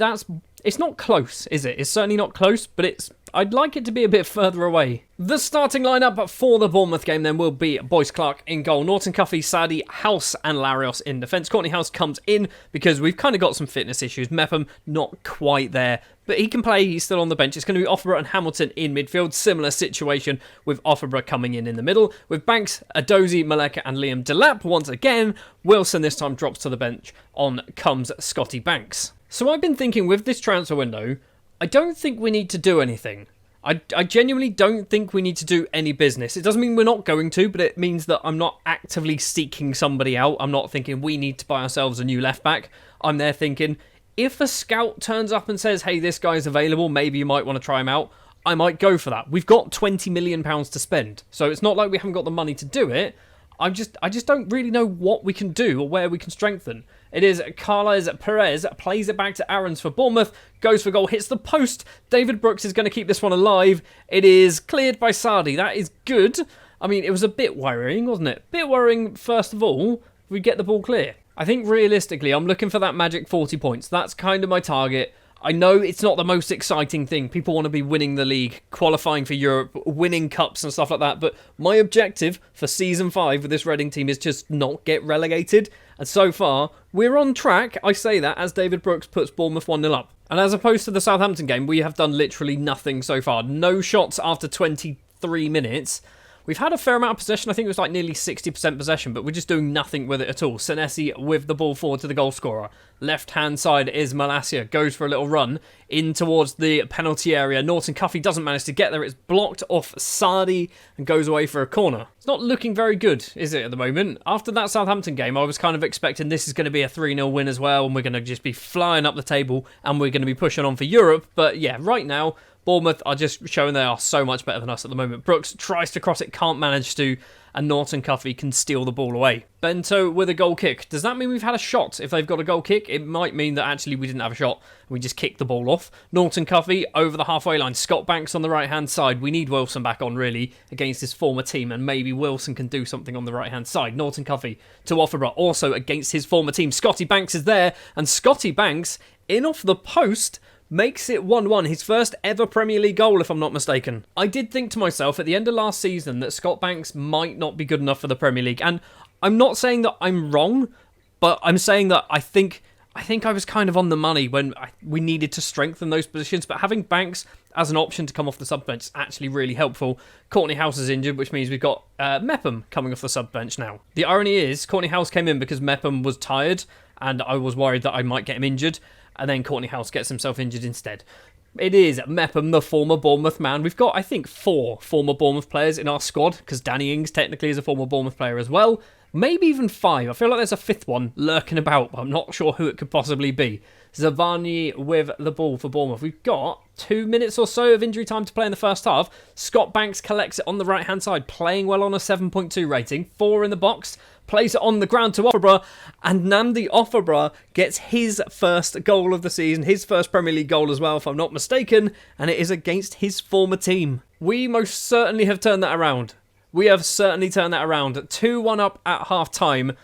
it's not close, is it? It's certainly not close, but it's I'd like it to be a bit further away. The starting lineup for the Bournemouth game then will be Boyce Clark in goal, Norton Cuffy, Sadie, House and Larios in defence. Courtney House comes in because we've kind of got some fitness issues. Mepham not quite there, but he can play, he's still on the bench. It's going to be Offenborough and Hamilton in midfield. Similar situation with Offenborough coming in the middle. With Banks, Adozie, Maleka and Liam Delap once again. Wilson this time drops to the bench. On comes Scotty Banks. So I've been thinking with this transfer window, I don't think we need to do anything. I genuinely don't think we need to do any business. It doesn't mean we're not going to, but it means that I'm not actively seeking somebody out. I'm not thinking we need to buy ourselves a new left back. I'm there thinking, if a scout turns up and says, hey, this guy's available, maybe you might want to try him out, I might go for that. We've got £20 million to spend, so it's not like we haven't got the money to do it. I just don't really know what we can do or where we can strengthen. It is Carles Perez, plays it back to Aarons for Bournemouth, goes for goal, hits the post. David Brooks is going to keep this one alive. It is cleared by Sardi. That is good. I mean, it was a bit worrying, wasn't it? Bit worrying, first of all, if we get the ball clear. I think realistically, I'm looking for that magic 40 points. That's kind of my target. I know it's not the most exciting thing. People want to be winning the league, qualifying for Europe, winning cups and stuff like that. But my objective for Season 5 with this Reading team is just not get relegated. And so far, we're on track. I say that as David Brooks puts Bournemouth 1-0 up. And as opposed to the Southampton game, we have done literally nothing so far. No shots after 23 minutes. We've had a fair amount of possession. I think it was like nearly 60% possession, but we're just doing nothing with it at all. Senesi with the ball forward to the goal scorer. Left-hand side is Malacia. Goes for a little run in towards the penalty area. Norton Cuffy doesn't manage to get there. It's blocked off Sardi and goes away for a corner. It's not looking very good, is it, at the moment? After that Southampton game, I was kind of expecting this is going to be a 3-0 win as well, and we're going to just be flying up the table, and we're going to be pushing on for Europe. But yeah, right now, Bournemouth are just showing they are so much better than us at the moment. Brooks tries to cross it, can't manage to, and Norton Cuffy can steal the ball away. Bento with a goal kick. Does that mean we've had a shot? If they've got a goal kick, it might mean that actually we didn't have a shot. We just kicked the ball off. Norton Cuffy over the halfway line. Scott Banks on the right-hand side. We need Wilson back on, really, against his former team, and maybe Wilson can do something on the right-hand side. Norton Cuffy to Offenborough, also against his former team. Scotty Banks is there, and Scotty Banks, in off the post, makes it 1-1, his first ever Premier League goal, if I'm not mistaken. I did think to myself at the end of last season that Scott Banks might not be good enough for the Premier League, and I'm not saying that I'm wrong, but I'm saying that I think I was kind of on the money when we needed to strengthen those positions, but having Banks as an option to come off the sub-bench is actually really helpful. Courtney House is injured, which means we've got Mepham coming off the sub-bench now. The irony is, Courtney House came in because Mepham was tired, and I was worried that I might get him injured, and then Courtney House gets himself injured instead. It is Mepham, the former Bournemouth man. We've got, I think, 4 former Bournemouth players in our squad, because Danny Ings technically is a former Bournemouth player as well. Maybe even 5. I feel like there's a 5th one lurking about, but I'm not sure who it could possibly be. Zavani with the ball for Bournemouth. We've got 2 minutes or so of injury time to play in the first half. Scott Banks collects it on the right-hand side, playing well on a 7.2 rating. 4 in the box, plays it on the ground to Offenborough, and Nnamdi Offenborough gets his first goal of the season, his first Premier League goal as well, if I'm not mistaken, and it is against his former team. We most certainly have turned that around. We have certainly turned that around. 2-1 up at half-time.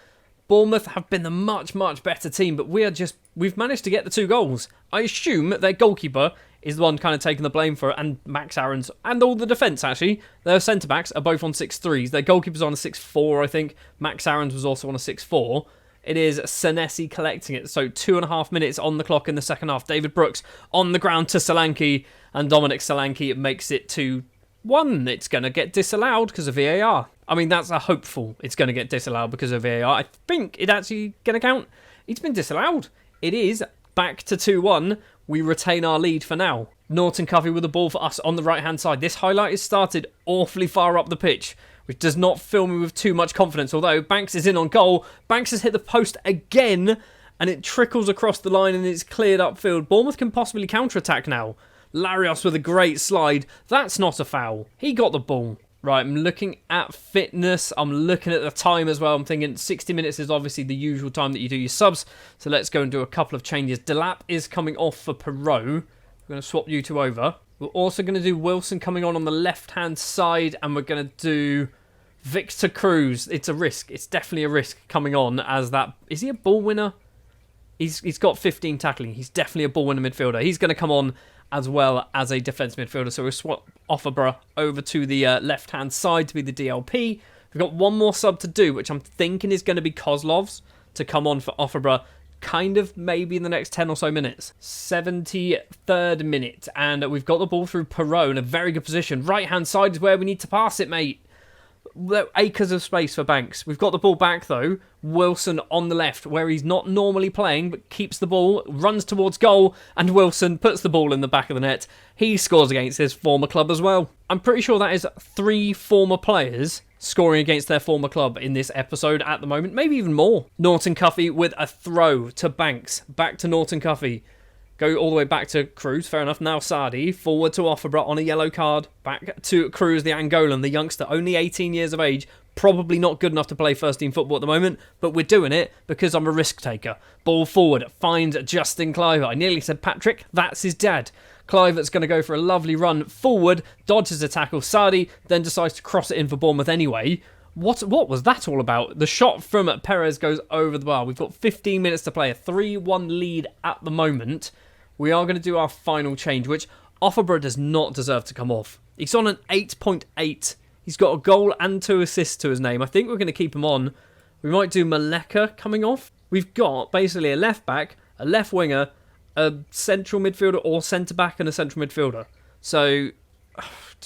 Bournemouth have been the much, much better team, but we've managed to get the 2 goals. I assume their goalkeeper is the one kind of taking the blame for it, and Max Aarons, and all the defence, actually. Their centre-backs are both on 6.3s. Their goalkeeper's on a 6.4, I think. Max Aarons was also on a 6.4. It is Senesi collecting it, so 2.5 minutes on the clock in the second half. David Brooks on the ground to Solanke, and Dominic Solanke makes it 2-1. It's going to get disallowed because of VAR. I mean, that's a hopeful it's going to get disallowed because of VAR. I think it's actually going to count. It's been disallowed. It is back to 2-1. We retain our lead for now. Norton Cuffy with the ball for us on the right-hand side. This highlight is started awfully far up the pitch, which does not fill me with too much confidence, although Banks is in on goal. Banks has hit the post again, and it trickles across the line and it's cleared upfield. Bournemouth can possibly counter-attack now. Larios with a great slide. That's not a foul. He got the ball. Right, I'm looking at fitness. I'm looking at the time as well. I'm thinking 60 minutes is obviously the usual time that you do your subs. So let's go and do a couple of changes. Delap is coming off for Perot. We're going to swap you 2 over. We're also going to do Wilson coming on the left-hand side. And we're going to do Victor Cruz. It's a risk. It's definitely a risk coming on as that... Is he a ball winner? He's got 15 tackling. He's definitely a ball winner midfielder. He's going to come on as well as a defensive midfielder. So we'll swap Offerborough over to the left-hand side to be the DLP. We've got one more sub to do, which I'm thinking is going to be Kozlov's to come on for Offerborough, kind of maybe in the next 10 or so minutes. 73rd minute, and we've got the ball through Perot in a very good position. Right-hand side is where we need to pass it, mate. Acres of space for Banks. We've got the ball back, though. Wilson on the left, where he's not normally playing, but keeps the ball, runs towards goal, and Wilson puts the ball in the back of the net. He scores against his former club as well. I'm pretty sure that is 3 former players scoring against their former club in this episode at the moment, maybe even more. Norton Cuffy with a throw to Banks. Back to Norton Cuffy. Go all the way back to Cruz, fair enough. Now Sardi, forward to Offerborough on a yellow card. Back to Cruz, the Angolan, the youngster, only 18 years of age. Probably not good enough to play first-team football at the moment, but we're doing it because I'm a risk taker. Ball forward, finds Justin Cliver. I nearly said Patrick, that's his dad. Clivert's going to go for a lovely run forward, dodges a tackle. Sardi then decides to cross it in for Bournemouth anyway. What was that all about? The shot from Perez goes over the bar. We've got 15 minutes to play, a 3-1 lead at the moment. We are going to do our final change, which Offerborough does not deserve to come off. He's on an 8.8. He's got a goal and 2 assists to his name. I think we're going to keep him on. We might do Maleka coming off. We've got basically a left back, a left winger, a central midfielder or centre back and a central midfielder. So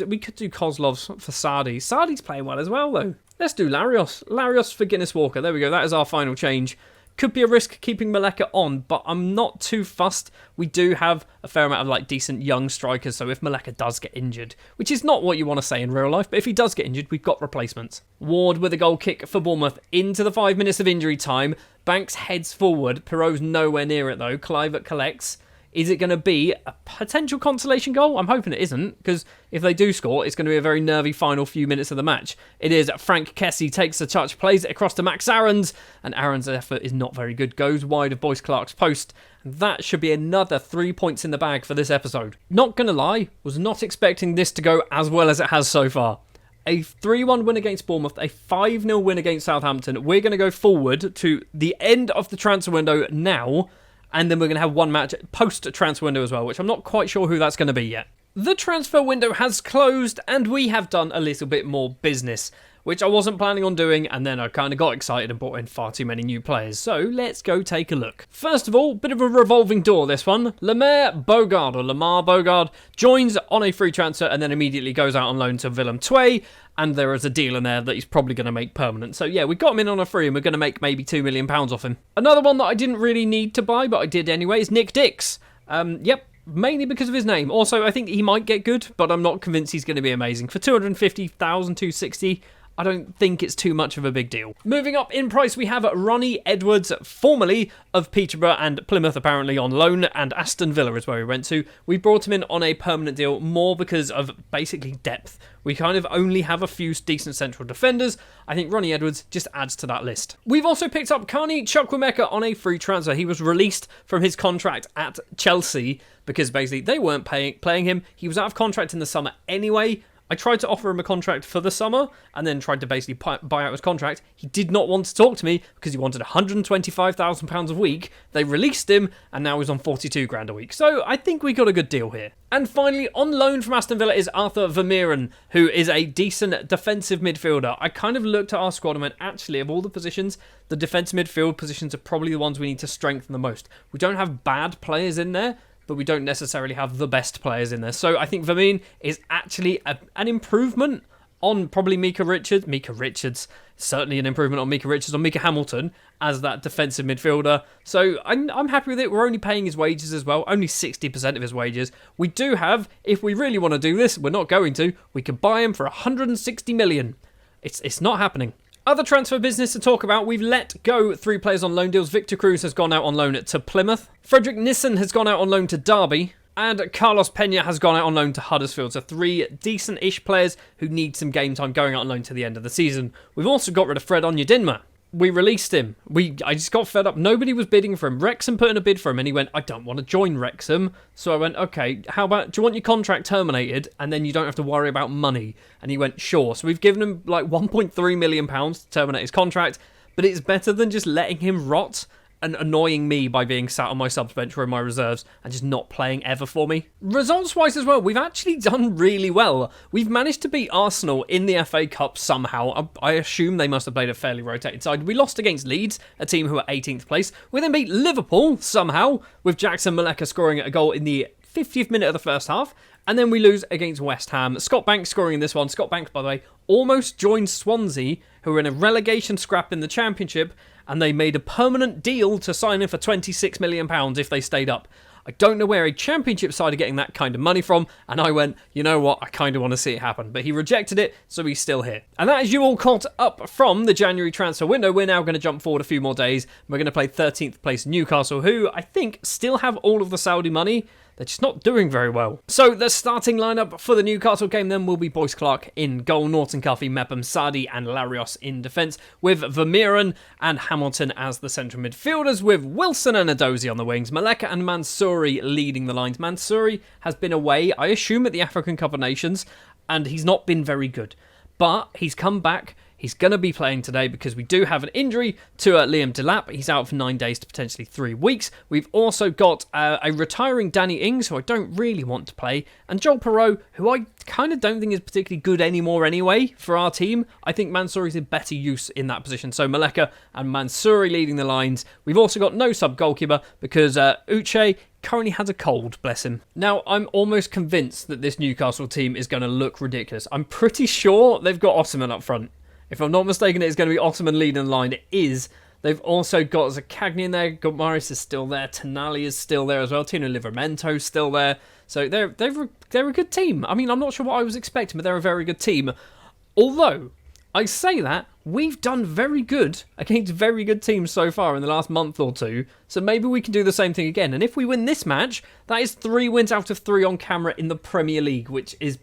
we could do Kozlov's for Sardi. Sardi's playing well as well, though. Let's do Larios. Larios for Guinness Walker. There we go. That is our final change. Could be a risk keeping Maleka on, but I'm not too fussed. We do have a fair amount of decent young strikers, so if Maleka does get injured, which is not what you want to say in real life, but if he does get injured, we've got replacements. Ward with a goal kick for Bournemouth into the 5 minutes of injury time. Banks heads forward. Perot's nowhere near it though. Clivert collects. Is it going to be a potential consolation goal? I'm hoping it isn't, because if they do score, it's going to be a very nervy final few minutes of the match. It is. Frank Kessie takes the touch, plays it across to Max Aarons, and Aarons' effort is not very good. Goes wide of Boyce Clark's post. And that should be another 3 points in the bag for this episode. Not going to lie, was not expecting this to go as well as it has so far. A 3-1 win against Bournemouth, a 5-0 win against Southampton. We're going to go forward to the end of the transfer window now, and then we're going to have one match post-transfer window as well, which I'm not quite sure who that's going to be yet. The transfer window has closed, and we have done a little bit more business, which I wasn't planning on doing, and then I kind of got excited and brought in far too many new players. So let's go take a look. First of all, bit of a revolving door, this one. Lamar Bogard joins on a free transfer and then immediately goes out on loan to Willem II, and there is a deal in there that he's probably going to make permanent. So yeah, we got him in on a free and we're going to make maybe £2 million off him. Another one that I didn't really need to buy, but I did anyway, is Nick Dix. Yep. Mainly because of his name. Also, I think he might get good, but I'm not convinced he's going to be amazing. For 250,000, 260, I don't think it's too much of a big deal. Moving up in price, we have Ronnie Edwards, formerly of Peterborough and Plymouth, apparently on loan, and Aston Villa is where we went to. We brought him in on a permanent deal, more because of basically depth. We kind of only have a few decent central defenders. I think Ronnie Edwards just adds to that list. We've also picked up Carney Chukwuemeka on a free transfer. He was released from his contract at Chelsea because basically they weren't playing him. He was out of contract in the summer anyway. I tried to offer him a contract for the summer and then tried to basically buy out his contract. He did not want to talk to me because he wanted £125,000 a week. They released him and now he's on 42 grand a week. So I think we got a good deal here. And finally, on loan from Aston Villa is Arthur Vermeeren, who is a decent defensive midfielder. I kind of looked at our squad and went, actually, of all the positions, the defensive midfield positions are probably the ones we need to strengthen the most. We don't have bad players in there, but we don't necessarily have the best players in there. So I think Vermeeren is actually an improvement on probably Micah Richards, certainly an improvement on Micah Richards, on Micah Hamilton as that defensive midfielder. So I'm happy with it. We're only paying his wages as well, only 60% of his wages. We do have, if we really want to do this, we're not going to, we could buy him for 160 million. It's not happening. Other transfer business to talk about, we've let go 3 players on loan deals. Victor Cruz has gone out on loan to Plymouth. Frederick Nissen has gone out on loan to Derby. And Carlos Pena has gone out on loan to Huddersfield. So 3 decent-ish players who need some game time going out on loan to the end of the season. We've also got rid of Fred Onyedinma. We released him. I just got fed up. Nobody was bidding for him. Wrexham put in a bid for him and he went, I don't want to join Wrexham. So I went, okay, how about, do you want your contract terminated and then you don't have to worry about money? And he went, sure. So we've given him like £1.3 million to terminate his contract, but it's better than just letting him rot annoying me by being sat on my subs bench or in my reserves and just not playing ever for me. Results-wise as well, we've actually done really well. We've managed to beat Arsenal in the FA Cup somehow. I assume they must have played a fairly rotated side. We lost against Leeds, a team who are 18th place. We then beat Liverpool somehow, with Jackson Maleka scoring a goal in the 50th minute of the first half. And then we lose against West Ham. Scott Banks scoring in this one. Scott Banks, by the way, almost joined Swansea, who were in a relegation scrap in the Championship, and they made a permanent deal to sign him for £26 million if they stayed up. I don't know where a Championship side are getting that kind of money from, and I went, you know what, I kind of want to see it happen. But he rejected it, so he's still here. And that is you all caught up from the January transfer window. We're now going to jump forward a few more days. We're going to play 13th place Newcastle, who I think still have all of the Saudi money. They're just not doing very well. So the starting lineup for the Newcastle game then will be Boyce Clark in goal, Norton Cuffy, Mepham, Sadi and Larios in defence, with Vermeeren and Hamilton as the central midfielders, with Wilson and Adozie on the wings, Maleka and Mansouri leading the lines. Mansouri has been away, I assume, at the African Cup of Nations, and he's not been very good. But he's come back. He's going to be playing today because we do have an injury to Liam Delap. He's out for 9 days to potentially 3 weeks. We've also got a retiring Danny Ings, who I don't really want to play, and Joel Perreault, who I kind of don't think is particularly good anymore anyway for our team. I think Mansouri's in better use in that position. So Maleka and Mansouri leading the lines. We've also got no sub-goalkeeper because Uche currently has a cold, bless him. Now, I'm almost convinced that this Newcastle team is going to look ridiculous. I'm pretty sure they've got Osimhen up front. If I'm not mistaken, it's going to be Osimhen leading the line. It is. They've also got Zaccagni in there. Gomaris is still there. Tonali is still there as well. Tino Livermento's still there. So they're a good team. I mean, I'm not sure what I was expecting, but they're a very good team. Although, I say that, we've done very good against very good teams so far in the last month or two. So maybe we can do the same thing again. And if we win this match, that is 3 wins out of 3 on camera in the Premier League, which is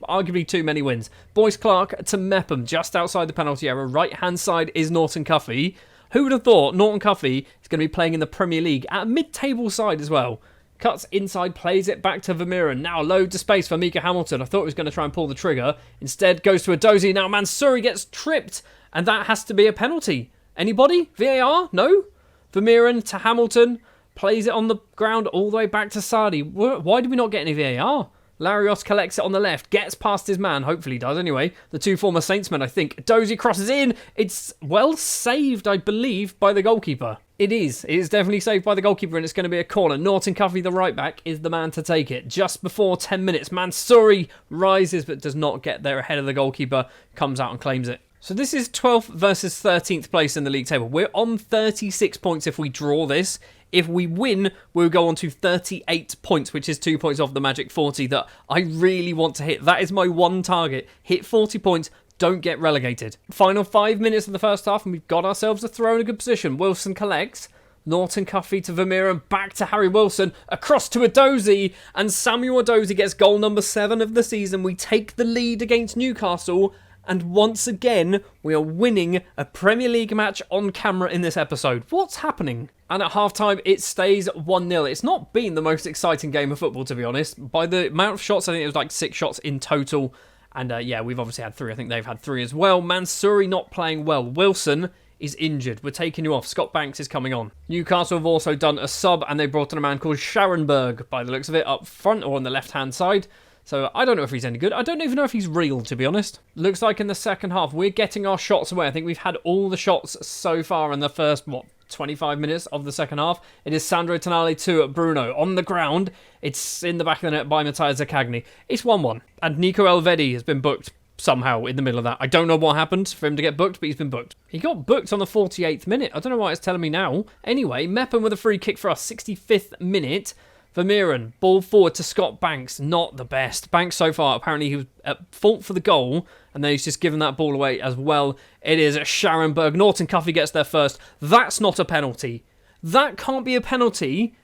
arguably too many wins. Boyce Clark to Mepham, just outside the penalty area. Right-hand side is Norton Cuffy. Who would have thought Norton Cuffy is going to be playing in the Premier League at a mid-table side as well? Cuts inside, plays it back to Vermeeren. Now loads of space for Mika Hamilton. I thought he was going to try and pull the trigger. Instead goes to Adozie. Now Mansouri gets tripped, and that has to be a penalty. Anybody? VAR? No? Vermeeren to Hamilton. Plays it on the ground all the way back to Sadi. Why did we not get any VAR? Larios collects it on the left, gets past his man, hopefully he does anyway. The 2 former Saintsmen, I think. Adozie crosses in. It's well saved, I believe, by the goalkeeper. It is. It is definitely saved by the goalkeeper, and it's going to be a corner. Norton Cuffy, the right back, is the man to take it. Just before 10 minutes, Mansouri rises but does not get there ahead of the goalkeeper. Comes out and claims it. So this is 12th versus 13th place in the league table. We're on 36 points if we draw this. If we win, we'll go on to 38 points, which is 2 points off the magic 40 that I really want to hit. That is my one target. Hit 40 points, don't get relegated. Final 5 minutes of the first half, and we've got ourselves a throw in a good position. Wilson collects. Norton Cuffy to Vermeeren, back to Harry Wilson, across to Adozie, and Samuel Adozie gets goal number 7 of the season. We take the lead against Newcastle, and once again, we are winning a Premier League match on camera in this episode. What's happening? And at halftime, it stays 1-0. It's not been the most exciting game of football, to be honest. By the amount of shots, I think it was like 6 shots in total. And yeah, we've obviously had 3. I think they've had 3 as well. Mansouri not playing well. Wilson is injured. We're taking you off. Scott Banks is coming on. Newcastle have also done a sub, and they brought in a man called Scharenberg, by the looks of it, up front or on the left-hand side. So I don't know if he's any good. I don't even know if he's real, to be honest. Looks like in the second half, we're getting our shots away. I think we've had all the shots so far in the first, 25 minutes of the second half. It is Sandro Tonali to Bruno. On the ground, it's in the back of the net by Matthias Zaccagni. It's 1-1. And Nico Elvedi has been booked somehow in the middle of that. I don't know what happened for him to get booked, but he's been booked. He got booked on the 48th minute. I don't know why it's telling me now. Anyway, Mepham with a free kick for us, 65th minute. Vermeeren, ball forward to Scott Banks. Not the best. Banks so far, apparently he was at fault for the goal, and then he's just given that ball away as well. It is Scharenberg. Norton Cuffy gets there first. That's not a penalty. That can't be a penalty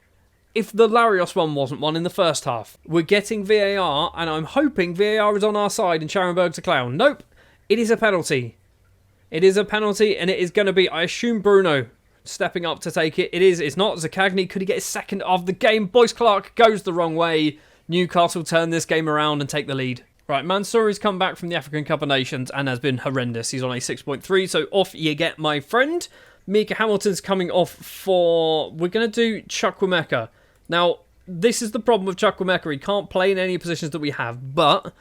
if the Larios one wasn't one in the first half. We're getting VAR, and I'm hoping VAR is on our side and Scharenberg's a clown. Nope. It is a penalty. It is a penalty, and it is going to be, I assume, Bruno stepping up to take it. It is. It's not. Zaccagni, could he get his second of the game? Boyce Clark goes the wrong way. Newcastle turn this game around and take the lead. Right, Mansouri's come back from the African Cup of Nations and has been horrendous. He's on a 6.3, so off you get, my friend. Mika Hamilton's coming off for... We're going to do Chukwuemeka. Now, this is the problem with Chukwuemeka. He can't play in any positions that we have, but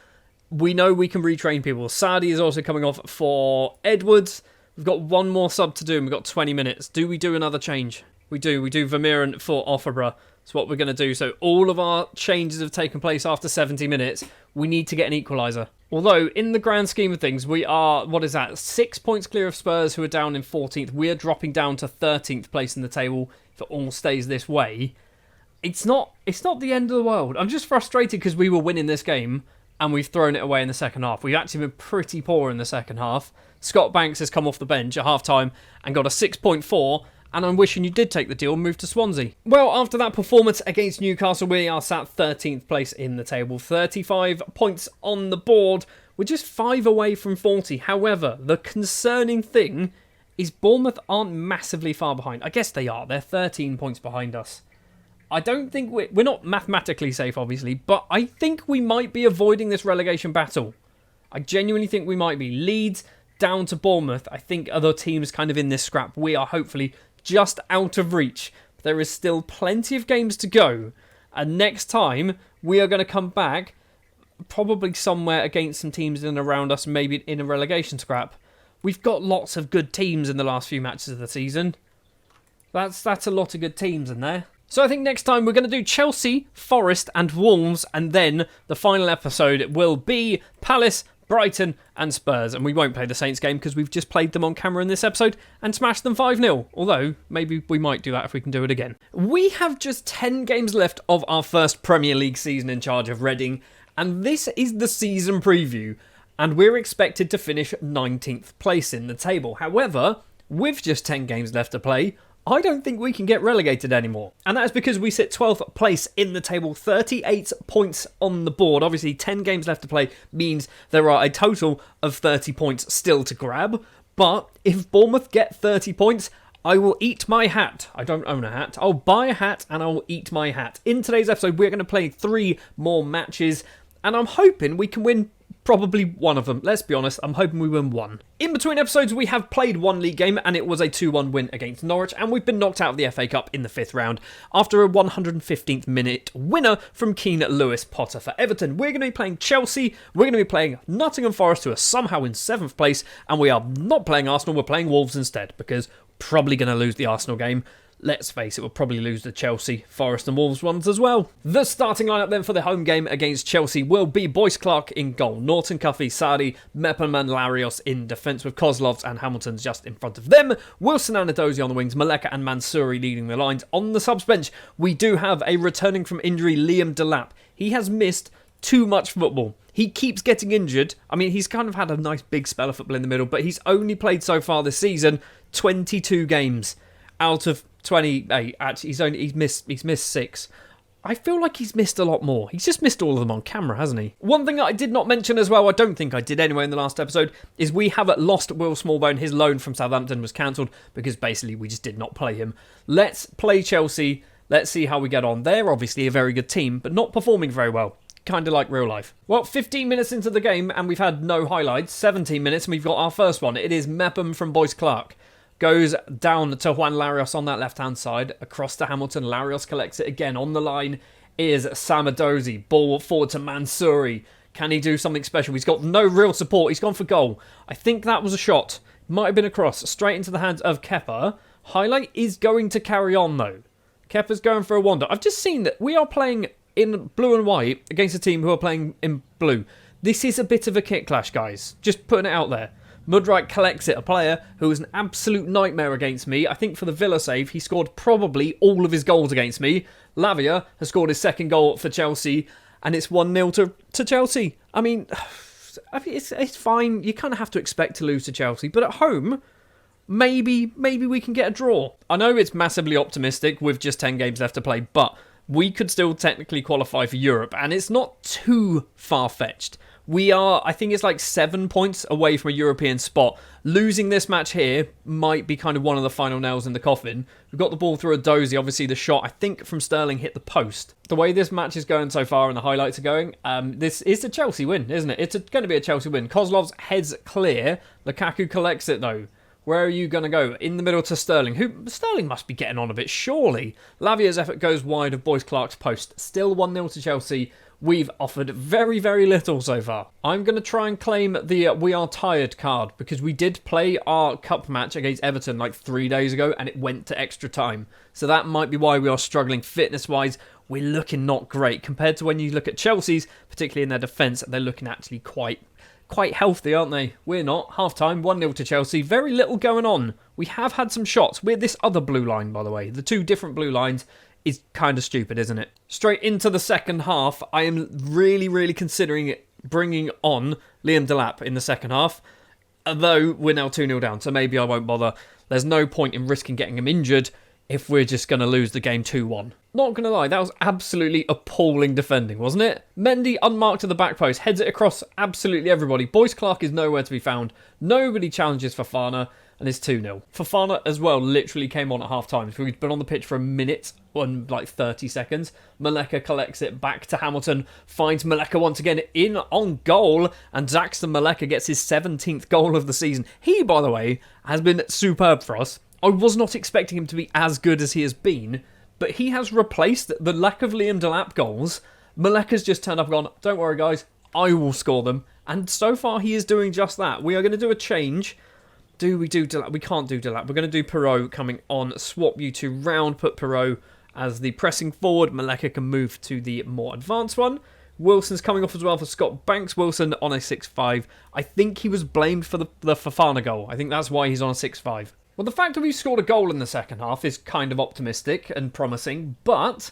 we know we can retrain people. Sadi is also coming off for Edwards. We've got one more sub to do, and we've got 20 minutes. Do we do another change? We do. We do Vermeeren for Offenborough. That's what we're going to do. So all of our changes have taken place after 70 minutes. We need to get an equaliser. Although, in the grand scheme of things, we are, 6 points clear of Spurs, who are down in 14th. We're dropping down to 13th place in the table if it all stays this way. It's not the end of the world. I'm just frustrated because we were winning this game and we've thrown it away in the second half. We've actually been pretty poor in the second half. Scott Banks has come off the bench at half-time and got a 6.4, and I'm wishing you did take the deal and move to Swansea. Well, after that performance against Newcastle, we are sat 13th place in the table. 35 points on the board. We're just 5 away from 40. However, the concerning thing is Bournemouth aren't massively far behind. I guess they are. They're 13 points behind us. I don't think we're not mathematically safe, obviously, but I think we might be avoiding this relegation battle. I genuinely think we might be. Leeds down to Bournemouth, I think other teams kind of in this scrap. We are hopefully just out of reach. There is still plenty of games to go. And next time, we are going to come back probably somewhere against some teams in and around us, maybe in a relegation scrap. We've got lots of good teams in the last few matches of the season. That's a lot of good teams in there. So I think next time we're going to do Chelsea, Forest and Wolves, and then the final episode will be Palace, Brighton and Spurs. And we won't play the Saints game because we've just played them on camera in this episode and smashed them 5-0. Although, maybe we might do that if we can do it again. We have just 10 games left of our first Premier League season in charge of Reading. And this is the season preview. And we're expected to finish 19th place in the table. However, with just 10 games left to play, I don't think we can get relegated anymore. And that is because we sit 12th place in the table, 38 points on the board. Obviously, 10 games left to play means there are a total of 30 points still to grab. But if Bournemouth get 30 points, I will eat my hat. I don't own a hat. I'll buy a hat and I'll eat my hat. In today's episode, we're going to play 3 more matches. And I'm hoping we can win probably one of them. Let's be honest, I'm hoping we win one. In between episodes, we have played one league game, and it was a 2-1 win against Norwich, and we've been knocked out of the FA Cup in the 5th round after a 115th minute winner from Keane Lewis Potter for Everton. We're going to be playing Chelsea, we're going to be playing Nottingham Forest, who are somehow in 7th place, and we are not playing Arsenal, we're playing Wolves instead, because probably going to lose the Arsenal game. Let's face it, we'll probably lose the Chelsea, Forest and Wolves ones as well. The starting lineup then for the home game against Chelsea will be Boyce Clark in goal, Norton, Cuffy, Sadi, Meppelman, and Larios in defence with Kozlovs and Hamilton's just in front of them. Wilson and Adozi on the wings, Maleka and Mansouri leading the lines. On the subs bench, we do have a returning from injury Liam Delap. He has missed too much football. He keeps getting injured. I mean, he's kind of had a nice big spell of football in the middle, but he's only played so far this season 22 games out of 28. Actually, he's missed 6. I feel like he's missed a lot more. He's just missed all of them on camera, hasn't he? One thing that I did not mention as well, I don't think I did anyway in the last episode, is we have lost Will Smallbone. His loan from Southampton was cancelled because basically we just did not play him. Let's play Chelsea. Let's see how we get on. They're obviously a very good team, but not performing very well. Kind of like real life. Well, 15 minutes into the game and we've had no highlights. 17 minutes and we've got our first one. It is Mepham from Boyce Clark. Goes down to Juan Larios on that left-hand side. Across to Hamilton. Larios collects it again. On the line is Sam Adozi. Ball forward to Mansouri. Can he do something special? He's got no real support. He's gone for goal. I think that was a shot. Might have been a cross. Straight into the hands of Kepa. Highlight is going to carry on, though. Kepa's going for a wander. I've just seen that we are playing in blue and white against a team who are playing in blue. This is a bit of a kit clash, guys. Just putting it out there. Mudryk collects it, a player who was an absolute nightmare against me. I think for the Villa save, he scored probably all of his goals against me. Lavia has scored his second goal for Chelsea, and it's 1-0 to Chelsea. I mean, it's fine. You kind of have to expect to lose to Chelsea, but at home, maybe we can get a draw. I know it's massively optimistic with just 10 games left to play, but we could still technically qualify for Europe, and it's not too far-fetched. We are, I think it's like 7 points away from a European spot. Losing this match here might be kind of one of the final nails in the coffin. We've got the ball through a dozy. Obviously, the shot, I think, from Sterling hit the post. The way this match is going so far and the highlights are going, this is a Chelsea win, isn't it? It's going to be a Chelsea win. Kozlov's heads clear. Lukaku collects it, though. Where are you going to go? In the middle to Sterling. Sterling must be getting on a bit, surely. Lavia's effort goes wide of Boyce Clark's post. Still 1-0 to Chelsea. We've offered very, very little so far. I'm going to try and claim the We Are Tired card because we did play our cup match against Everton like 3 days ago and it went to extra time. So that might be why we are struggling fitness-wise. We're looking not great compared to when you look at Chelsea's, particularly in their defence. They're looking actually quite healthy, aren't they? We're not. Half-time, 1-0 to Chelsea. Very little going on. We have had some shots. We're this other blue line, by the way. The two different blue lines is kind of stupid, isn't it? Straight into the second half, I am really, really considering bringing on Liam Delap in the second half. Although we're now 2-0 down, so maybe I won't bother. There's no point in risking getting him injured if we're just going to lose the game 2-1. Not going to lie, that was absolutely appalling defending, wasn't it? Mendy unmarked to the back post, heads it across absolutely everybody. Boyce Clark is nowhere to be found. Nobody challenges Fofana, and it's 2-0. Fofana as well literally came on at half-time. So we'd been on the pitch for a minute and like 30 seconds. Maleka collects it back to Hamilton, finds Maleka once again in on goal, and Zaxton Maleka gets his 17th goal of the season. He, by the way, has been superb for us. I was not expecting him to be as good as he has been, but he has replaced the lack of Liam Delap goals. Maleka's just turned up and gone, don't worry guys, I will score them. And so far he is doing just that. We are going to do a change. Do we do Delap? We can't do Delap. We're going to do Perot coming on. Swap you two round. Put Perot as the pressing forward. Maleka can move to the more advanced one. Wilson's coming off as well for Scott Banks. Wilson on a 6-5. I think he was blamed for the Fofana goal. I think that's why he's on a 6-5. Well, the fact that we've scored a goal in the second half is kind of optimistic and promising, but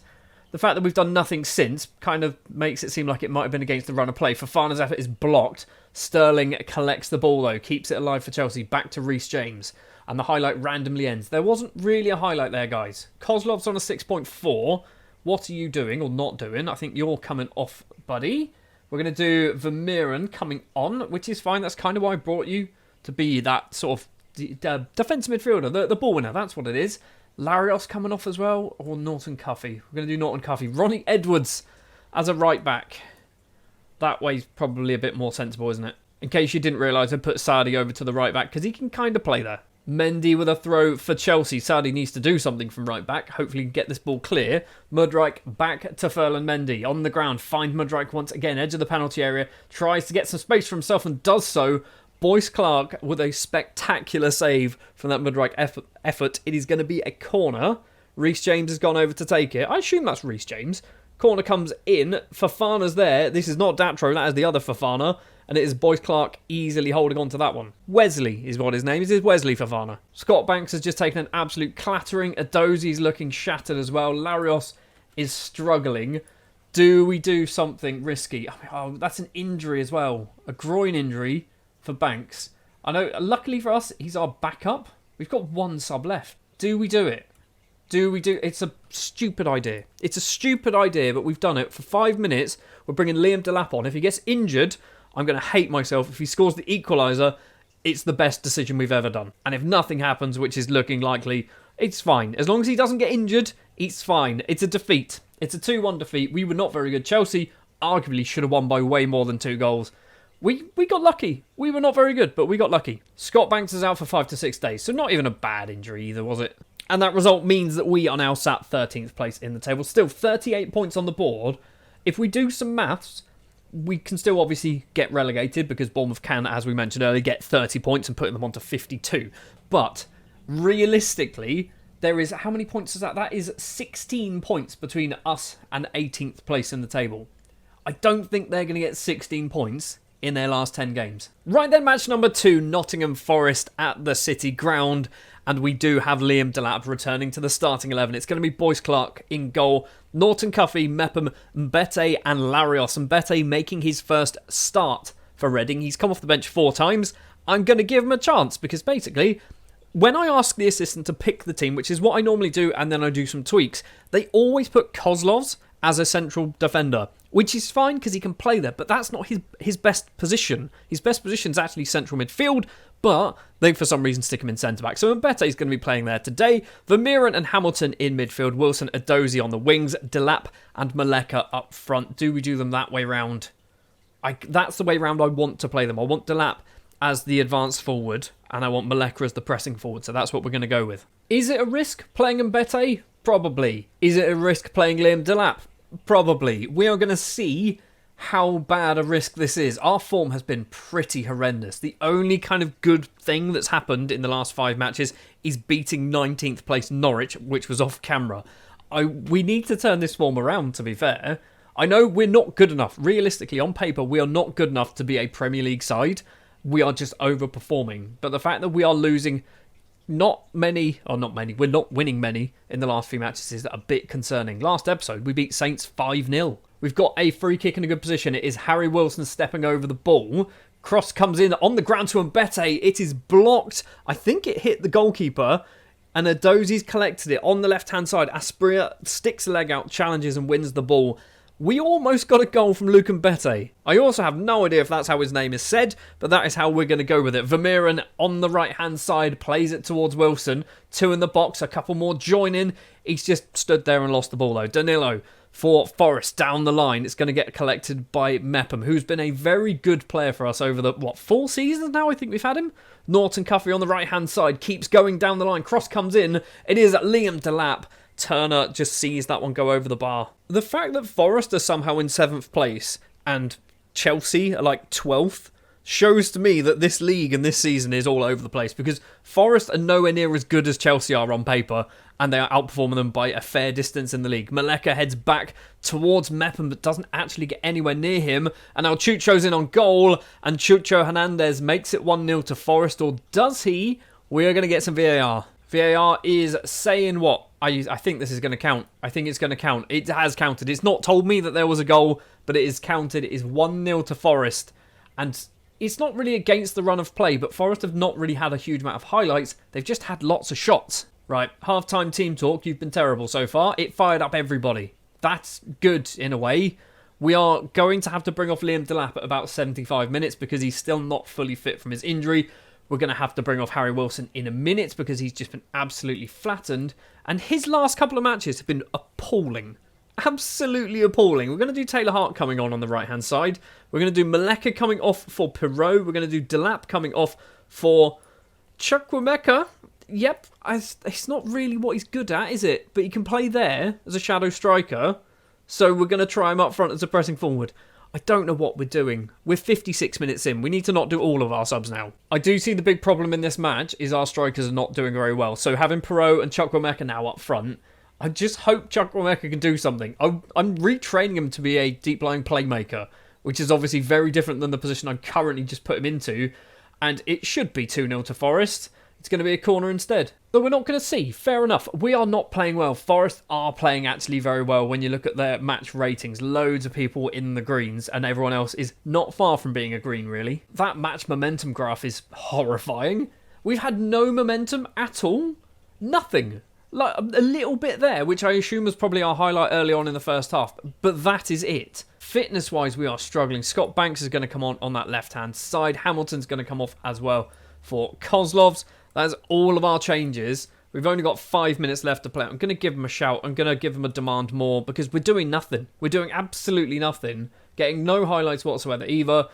the fact that we've done nothing since kind of makes it seem like it might have been against the run of play. Fofana's effort is blocked. Sterling collects the ball, though, keeps it alive for Chelsea, back to Reece James, and the highlight randomly ends. There wasn't really a highlight there, guys. Kozlov's on a 6.4. What are you doing or not doing? I think you're coming off, buddy. We're going to do Vermeeren coming on, which is fine. That's kind of why I brought you, to be that sort of defensive midfielder, the ball winner, that's what it is. Larios coming off as well, or Norton Cuffy. We're going to do Norton Cuffy. Ronnie Edwards as a right back. That way's probably a bit more sensible, isn't it? In case you didn't realise, I put Sardi over to the right back because he can kind of play there. Mendy with a throw for Chelsea. Sardi needs to do something from right back. Hopefully get this ball clear. Mudryk back to Ferland Mendy. On the ground, find Mudryk once again. Edge of the penalty area. Tries to get some space for himself and does so. Boyce Clark with a spectacular save from that Mudryk effort. It is going to be a corner. Reece James has gone over to take it. I assume that's Reece James. Corner comes in. Fofana's there. This is not Datro. That is the other Fofana. And it is Boyce Clark easily holding on to that one. Wesley is what his name is. It is Wesley Fofana. Scott Banks has just taken an absolute clattering. Adozi's looking shattered as well. Larios is struggling. Do we do something risky? Oh, that's an injury as well. A groin injury for Banks. I know, luckily for us, he's our backup. We've got one sub left. Do we do it? It's a stupid idea. It's a stupid idea, but we've done it. For 5 minutes, we're bringing Liam Delap on. If he gets injured, I'm going to hate myself. If he scores the equaliser, it's the best decision we've ever done. And if nothing happens, which is looking likely, it's fine. As long as he doesn't get injured, it's fine. It's a defeat. It's a 2-1 defeat. We were not very good. Chelsea arguably should have won by way more than 2 goals. We got lucky. We were not very good, but we got lucky. Scott Banks is out for 5 to 6 days, so not even a bad injury either, was it? And that result means that we are now sat 13th place in the table. Still 38 points on the board. If we do some maths, we can still obviously get relegated because Bournemouth can, as we mentioned earlier, get 30 points and put them onto 52. But realistically, there is, how many points is that? That is 16 points between us and 18th place in the table. I don't think they're going to get 16 points in their last 10 games. Right then, match number 2, Nottingham Forest at the City Ground. And we do have Liam Delap returning to the starting 11. It's going to be Boyce Clark in goal. Norton Cuffy, Mepham, Mbete and Larios. Mbete making his first start for Reading. He's come off the bench 4 times. I'm going to give him a chance because basically, when I ask the assistant to pick the team, which is what I normally do, and then I do some tweaks, they always put Kozlovs as a central defender, which is fine because he can play there, but that's not his best position. His best position is actually central midfield, but they for some reason stick him in centre-back. So Mbete is going to be playing there today. Vermeeren and Hamilton in midfield. Wilson, Adozi on the wings. Delap and Maleka up front. Do we do them that way round? That's the way round I want to play them. I want Delap as the advanced forward, and I want Maleka as the pressing forward, so that's what we're going to go with. Is it a risk playing Mbete? Probably. Is it a risk playing Liam Delap? Probably. We are going to see how bad a risk this is. Our form has been pretty horrendous. The only kind of good thing that's happened in the last 5 matches is beating 19th place Norwich, which was off camera. We need to turn this form around, to be fair. I know we're not good enough. Realistically, on paper, we are not good enough to be a Premier League side. We are just overperforming. But the fact that we are losing we're not winning many in the last few matches is a bit concerning. Last episode, we beat Saints 5-0. We've got a free kick in a good position. It is Harry Wilson stepping over the ball. Cross comes in on the ground to Mbete. It is blocked. I think it hit the goalkeeper. And Adosi's collected it on the left-hand side. Aspria sticks a leg out, challenges and wins the ball. We almost got a goal from Luke Mbete. I also have no idea if that's how his name is said, but that is how we're going to go with it. Vermeeren on the right-hand side plays it towards Wilson. 2 in the box, a couple more join in. He's just stood there and lost the ball though. Danilo for Forest down the line. It's going to get collected by Mepham, who's been a very good player for us over the, 4 seasons now I think we've had him? Norton Cuffey on the right-hand side keeps going down the line. Cross comes in. It is Liam Delap. Turner just sees that one go over the bar. The fact that Forest are somehow in 7th place and Chelsea are like 12th shows to me that this league and this season is all over the place, because Forest are nowhere near as good as Chelsea are on paper, and they are outperforming them by a fair distance in the league. Maleka heads back towards Mepham but doesn't actually get anywhere near him, and now Chucho's in on goal, and Chucho Hernandez makes it 1-0 to Forest, or does he? We are going to get some VAR. VAR is saying what? I think this is going to count. I think it's going to count. It has counted. It's not told me that there was a goal, but it is counted. It is 1-0 to Forest. And it's not really against the run of play, but Forest have not really had a huge amount of highlights. They've just had lots of shots. Right, half-time team talk. You've been terrible so far. It fired up everybody. That's good in a way. We are going to have to bring off Liam Delap at about 75 minutes because he's still not fully fit from his injury. We're going to have to bring off Harry Wilson in a minute because he's just been absolutely flattened. And his last couple of matches have been appalling. Absolutely appalling. We're going to do Taylor Hart coming on the right-hand side. We're going to do Maleka coming off for Pirot. We're going to do Delap coming off for Chukwuemeka. Yep, it's not really what he's good at, is it? But he can play there as a shadow striker. So we're going to try him up front as a pressing forward. I don't know what we're doing. We're 56 minutes in. We need to not do all of our subs now. I do see the big problem in this match is our strikers are not doing very well. So having Pirot and Chukwuemeka now up front, I just hope Chukwuemeka can do something. I'm retraining him to be a deep-lying playmaker, which is obviously very different than the position I'm currently just put him into. And it should be 2-0 to Forest. It's going to be a corner instead. But we're not going to see. Fair enough. We are not playing well. Forest are playing actually very well when you look at their match ratings. Loads of people in the greens and everyone else is not far from being a green, really. That match momentum graph is horrifying. We've had no momentum at all. Nothing. Like a little bit there, which I assume was probably our highlight early on in the first half. But that is it. Fitness-wise, we are struggling. Scott Banks is going to come on that left-hand side. Hamilton's going to come off as well for Kozlov's. That's all of our changes. We've only got 5 minutes left to play. I'm going to give him a shout. I'm going to give him a demand more because we're doing nothing. We're doing absolutely nothing. Getting no highlights whatsoever either.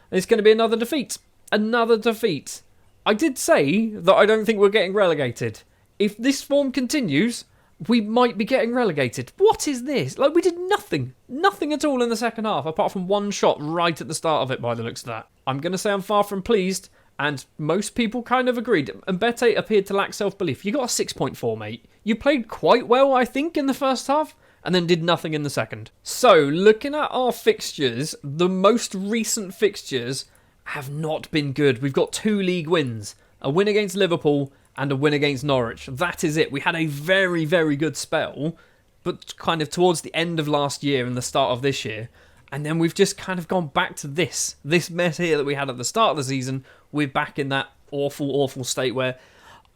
It's going to be another defeat. Another defeat. I did say that I don't think we're getting relegated. If this form continues, we might be getting relegated. What is this? Like, we did nothing. Nothing at all in the second half, apart from one shot right at the start of it by the looks of that. I'm going to say I'm far from pleased. And most people kind of agreed. Mbete appeared to lack self-belief. You got a 6.4, mate. You played quite well, I think, in the first half, and then did nothing in the second. So, looking at our fixtures, the most recent fixtures have not been good. We've got 2 league wins. A win against Liverpool and a win against Norwich. That is it. We had a very, very good spell, but kind of towards the end of last year and the start of this year. And then we've just kind of gone back to this mess here that we had at the start of the season. We're back in that awful, awful state where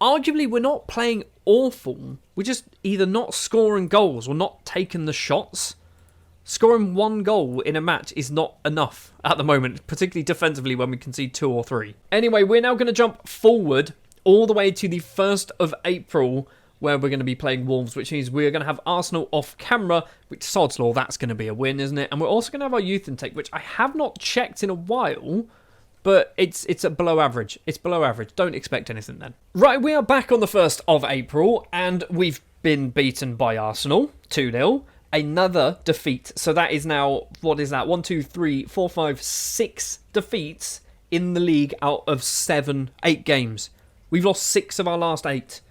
arguably we're not playing awful. We're just either not scoring goals or not taking the shots. Scoring 1 goal in a match is not enough at the moment, particularly defensively when we concede 2 or 3. Anyway, we're now going to jump forward all the way to the 1st of April, where we're going to be playing Wolves, which means we're going to have Arsenal off camera, which sod's law, that's going to be a win, isn't it? And we're also going to have our youth intake, which I have not checked in a while, but it's below average. It's below average. Don't expect anything then. Right, we are back on the 1st of April, and we've been beaten by Arsenal 2-0. Another defeat. So that is now, what is that? 1, 2, 3, 4, 5, 6 defeats in the league out of 8 games. We've lost 6 of our last 8.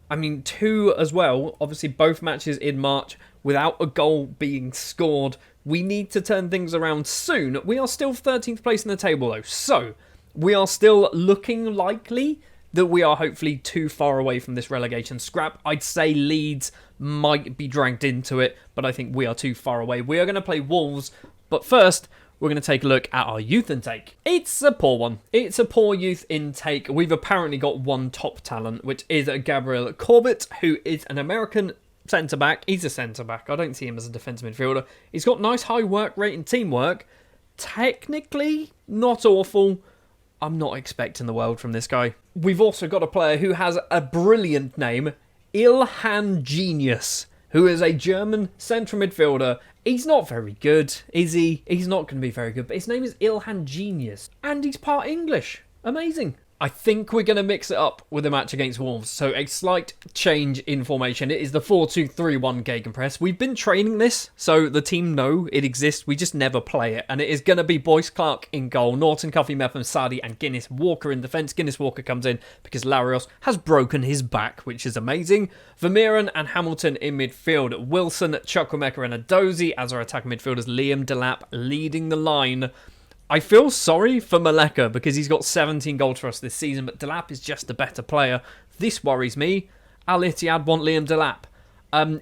I mean, 2 as well. Obviously, both matches in March without a goal being scored. We need to turn things around soon. We are still 13th place in the table, though. So, we are still looking likely that we are hopefully too far away from this relegation scrap. I'd say Leeds might be dragged into it, but I think we are too far away. We are going to play Wolves, but first, we're going to take a look at our youth intake. It's a poor one. It's a poor youth intake. We've apparently got one top talent, which is Gabriel Corbett, who is an American centre-back. He's a centre-back. I don't see him as a defensive midfielder. He's got nice high work rate and teamwork. Technically, not awful. I'm not expecting the world from this guy. We've also got a player who has a brilliant name, Ilhan Genius, who is a German central midfielder. He's not very good, is he? He's not going to be very good, but his name is Ilhan Genius, and he's part English. Amazing. I think we're going to mix it up with a match against Wolves. So a slight change in formation. It is the 4-2-3-1 gegenpress. We've been training this, so the team know it exists. We just never play it. And it is going to be Boyce Clark in goal, Norton, Cuffy, Metham, Sadi and Guinness Walker in defence. Guinness Walker comes in because Larios has broken his back, which is amazing. Vermeeren and Hamilton in midfield. Wilson, Chukwuemeka and Adozie as our attacking midfielders. Liam Delap leading the line. I feel sorry for Maleka because he's got 17 goals for us this season, but Delap is just a better player. This worries me. Al Ittihad want Liam Delap.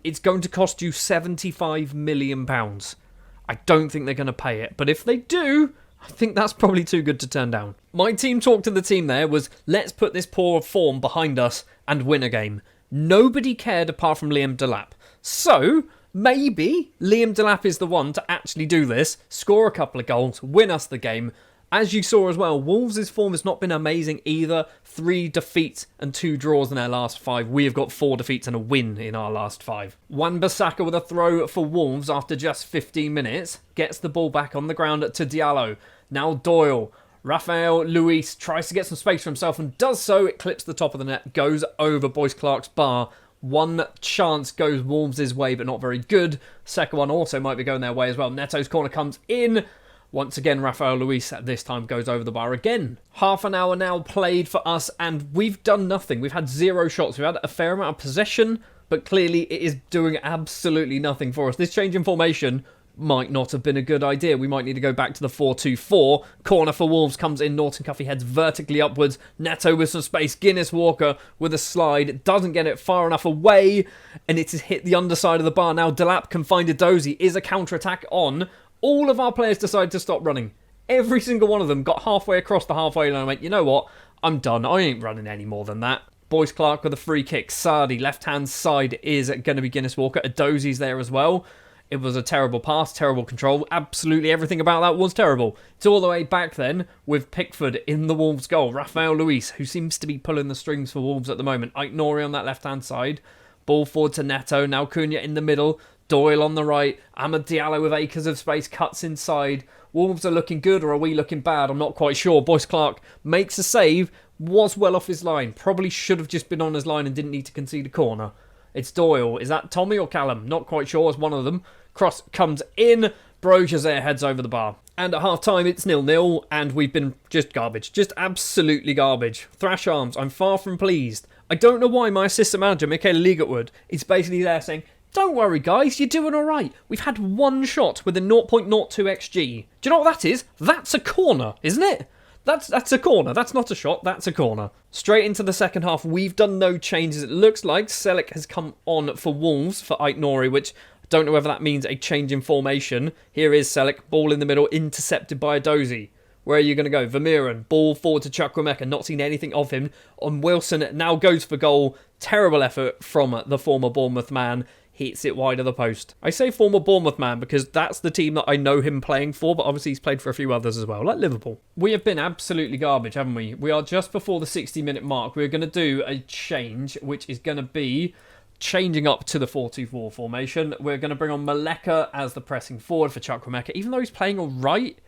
It's going to cost you £75 million. I don't think they're going to pay it, but if they do, I think that's probably too good to turn down. My team talk to the team there was, let's put this poor form behind us and win a game. Nobody cared apart from Liam Delap. So maybe Liam Delap is the one to actually do this, score a couple of goals, win us the game. As you saw as well, Wolves' form has not been amazing either. 3 defeats and 2 draws in their last 5. We have got 4 defeats and a win in our last 5. Wan-Bissaka with a throw for Wolves after just 15 minutes. Gets the ball back on the ground to Diallo. Now Doyle. Rafael Luis tries to get some space for himself and does so. It clips the top of the net, goes over Boyce Clark's bar. One chance goes Wolves' way, but not very good. Second one also might be going their way as well. Neto's corner comes in. Once again, Rafael Luis at this time goes over the bar again. Half an hour now played for us, and we've done nothing. We've had 0 shots. We've had a fair amount of possession, but clearly it is doing absolutely nothing for us. This change in formation might not have been a good idea. We might need to go back to the 4-2-4. Corner for Wolves comes in. Norton Cuffy heads vertically upwards. Neto with some space. Guinness Walker with a slide. Doesn't get it far enough away. And it has hit the underside of the bar. Now Delap can find Adozie. Is a counter-attack on. All of our players decide to stop running. Every single one of them got halfway across the halfway line and went, you know what? I'm done. I ain't running any more than that. Boyce Clark with a free kick. Sadi, left-hand side is going to be Guinness Walker. Adozie's there as well. It was a terrible pass, terrible control. Absolutely everything about that was terrible. It's all the way back then with Pickford in the Wolves goal. Rafael Luis, who seems to be pulling the strings for Wolves at the moment. Aït-Nouri on that left-hand side. Ball forward to Neto. Now Cunha in the middle. Doyle on the right. Amad Diallo with acres of space cuts inside. Wolves are looking good, or are we looking bad? I'm not quite sure. Boyce Clark makes a save. Was well off his line. Probably should have just been on his line and didn't need to concede a corner. It's Doyle. Is that Tommy or Callum? Not quite sure. It's one of them. Cross comes in. Brozier heads over the bar. And at half-time, it's 0-0, and we've been just garbage. Just absolutely garbage. Thrash Arms, I'm far from pleased. I don't know why my assistant manager, Michaela Ligertwood, is basically there saying, don't worry, guys, you're doing all right. We've had 1 shot with a 0.02 XG. Do you know what that is? That's a corner, isn't it? That's a corner. That's not a shot. That's a corner. Straight into the second half, we've done no changes. It looks like Selleck has come on for Wolves for Aït-Nouri, which I don't know whether that means a change in formation. Here is Selleck, ball in the middle, intercepted by Adozie. Where are you going to go? Vermeeren, ball forward to Chukwuemeka, not seen anything of him. On Wilson, now goes for goal. Terrible effort from the former Bournemouth man. Hits it wide of the post. I say former Bournemouth man because that's the team that I know him playing for, but obviously he's played for a few others as well, like Liverpool. We have been absolutely garbage, haven't we? We are just before the 60-minute mark. We're going to do a change, which is going to be changing up to the 4-2-4 formation. We're going to bring on Maleka as the pressing forward for Chukwuemeka. Even though he's playing all right,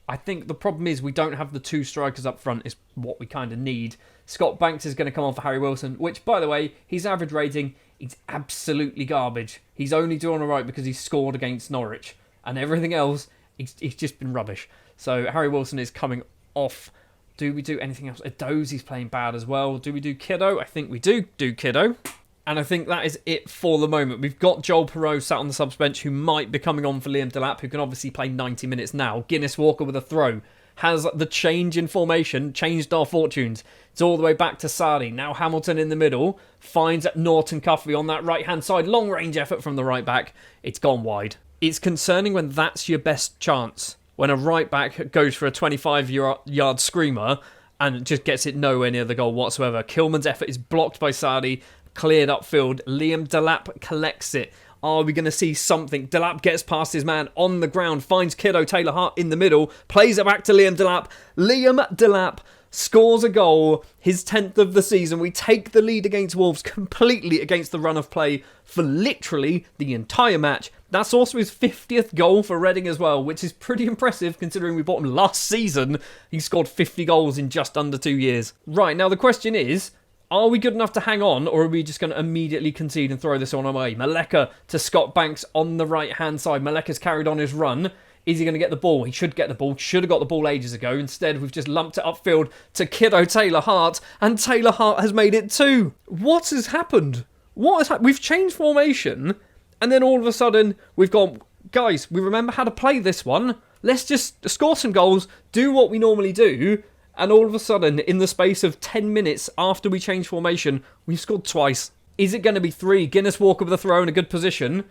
I think the problem is we don't have the two strikers up front is what we kind of need. Scott Banks is going to come on for Harry Wilson, which, by the way, his average rating is absolutely garbage. He's only doing all right because he scored against Norwich. And everything else, he's just been rubbish. So Harry Wilson is coming off. Do we do anything else? Dozy's playing bad as well. Do we do Kiddo? I think we do Kiddo. And I think that is it for the moment. We've got Joel Perreault sat on the subs bench who might be coming on for Liam Delap, who can obviously play 90 minutes now. Guinness Walker with a throw. Has the change in formation changed our fortunes? It's all the way back to Sardi. Now Hamilton in the middle. Finds Norton Cuffley on that right-hand side. Long-range effort from the right back. It's gone wide. It's concerning when that's your best chance. When a right back goes for a 25-yard screamer and just gets it nowhere near the goal whatsoever. Kilman's effort is blocked by Sardi. Cleared upfield. Liam Delap collects it. Are we going to see something? Delap gets past his man on the ground. Finds Kiddo Taylor-Hart in the middle. Plays it back to Liam Delap. Liam Delap scores a goal. His 10th of the season. We take the lead against Wolves completely against the run of play for literally the entire match. That's also his 50th goal for Reading as well, which is pretty impressive considering we bought him last season. He scored 50 goals in just under 2 years. Right, now the question is, are we good enough to hang on, or are we just going to immediately concede and throw this on away? Maleka to Scott Banks on the right-hand side. Maleka's carried on his run. Is he going to get the ball? He should get the ball. Should have got the ball ages ago. Instead, we've just lumped it upfield to Kiddo Taylor-Hart, and Taylor-Hart has made it 2. What has happened? We've changed formation, and then all of a sudden, we've gone, guys, we remember how to play this one. Let's just score some goals, do what we normally do. And all of a sudden, in the space of 10 minutes after we change formation, we've scored twice. Is it going to be 3? Guinness Walker with a throw in a good position.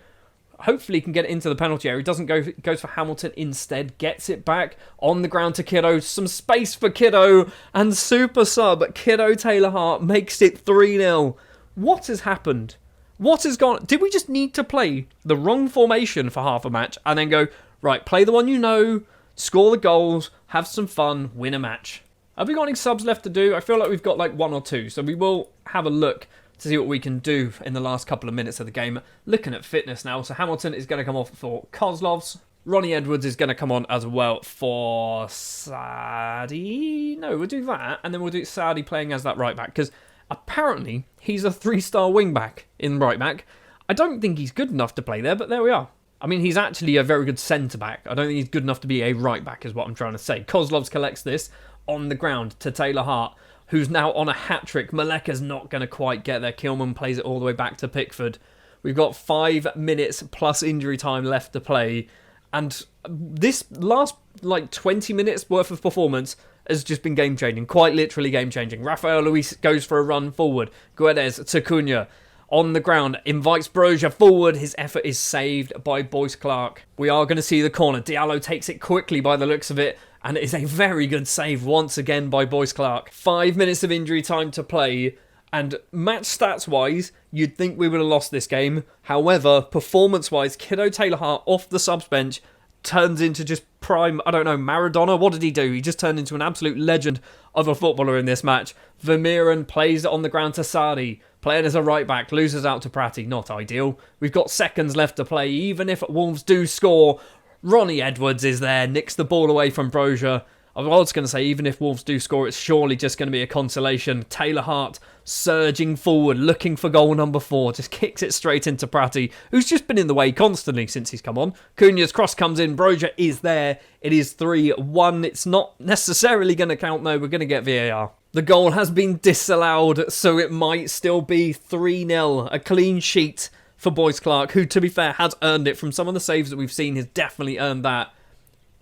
Hopefully he can get it into the penalty area. He doesn't go, goes for Hamilton instead. Gets it back on the ground to Kiddo. Some space for Kiddo. And super sub Kiddo Taylor-Hart makes it 3-0. What has happened? What has gone? Did we just need to play the wrong formation for half a match and then go, right, play the one you know, score the goals, have some fun, win a match? Have we got any subs left to do? I feel like we've got like 1 or 2, so we will have a look to see what we can do in the last couple of minutes of the game. Looking at fitness now, so Hamilton is going to come off for Kozlovs. Ronnie Edwards is going to come on as well for Sadi. No, we'll do that, and then we'll do Sadi playing as that right back, because apparently he's a 3-star wing back in right back. I don't think he's good enough to play there, but there we are. I mean, he's actually a very good centre back. I don't think he's good enough to be a right back, is what I'm trying to say. Kozlovs collects this on the ground to Taylor-Hart, who's now on a hat-trick. Maleka's not going to quite get there. Kilman plays it all the way back to Pickford. We've got 5 minutes plus injury time left to play. And this last, 20 minutes worth of performance has just been game-changing. Quite literally game-changing. Rafael Luis goes for a run forward. Guedes to Cunha. On the ground, invites Broja forward. His effort is saved by Boyce Clark. We are going to see the corner. Diallo takes it quickly by the looks of it. And it is a very good save once again by Boyce Clark. 5 minutes of injury time to play. And match stats-wise, you'd think we would have lost this game. However, performance-wise, Kiddo Taylor-Hart off the subs bench turns into just prime, Maradona. What did he do? He just turned into an absolute legend of a footballer in this match. Vermeeren plays it on the ground to Sardi. Playing as a right back, loses out to Pratty. Not ideal. We've got seconds left to play. Even if Wolves do score, Ronnie Edwards is there, nicks the ball away from Broja. I was going to say, even if Wolves do score, it's surely just going to be a consolation. Taylor-Hart surging forward, looking for goal number 4. Just kicks it straight into Pratty, who's just been in the way constantly since he's come on. Cunha's cross comes in. Broja is there. It is 3-1. It's not necessarily going to count, though. We're going to get VAR. The goal has been disallowed, so it might still be 3-0. A clean sheet for Boyce Clark, who, to be fair, has earned it. From some of the saves that we've seen, has definitely earned that.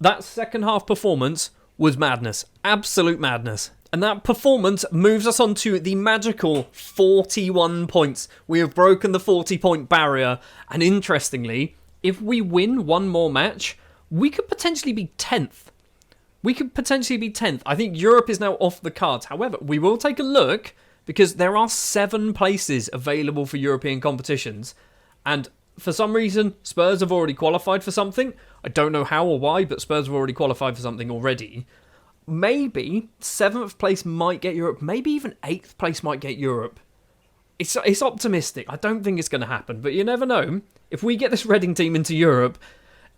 That second half performance was madness. Absolute madness. And that performance moves us on to the magical 41 points. We have broken the 40-point barrier. And interestingly, if we win one more match, we could potentially be 10th. I think Europe is now off the cards. However, we will take a look, because there are 7 places available for European competitions. And for some reason, Spurs have already qualified for something. I don't know how or why, but Spurs have already qualified for something already. Maybe 7th place might get Europe. Maybe even 8th place might get Europe. It's optimistic. I don't think it's going to happen, but you never know. If we get this Reading team into Europe,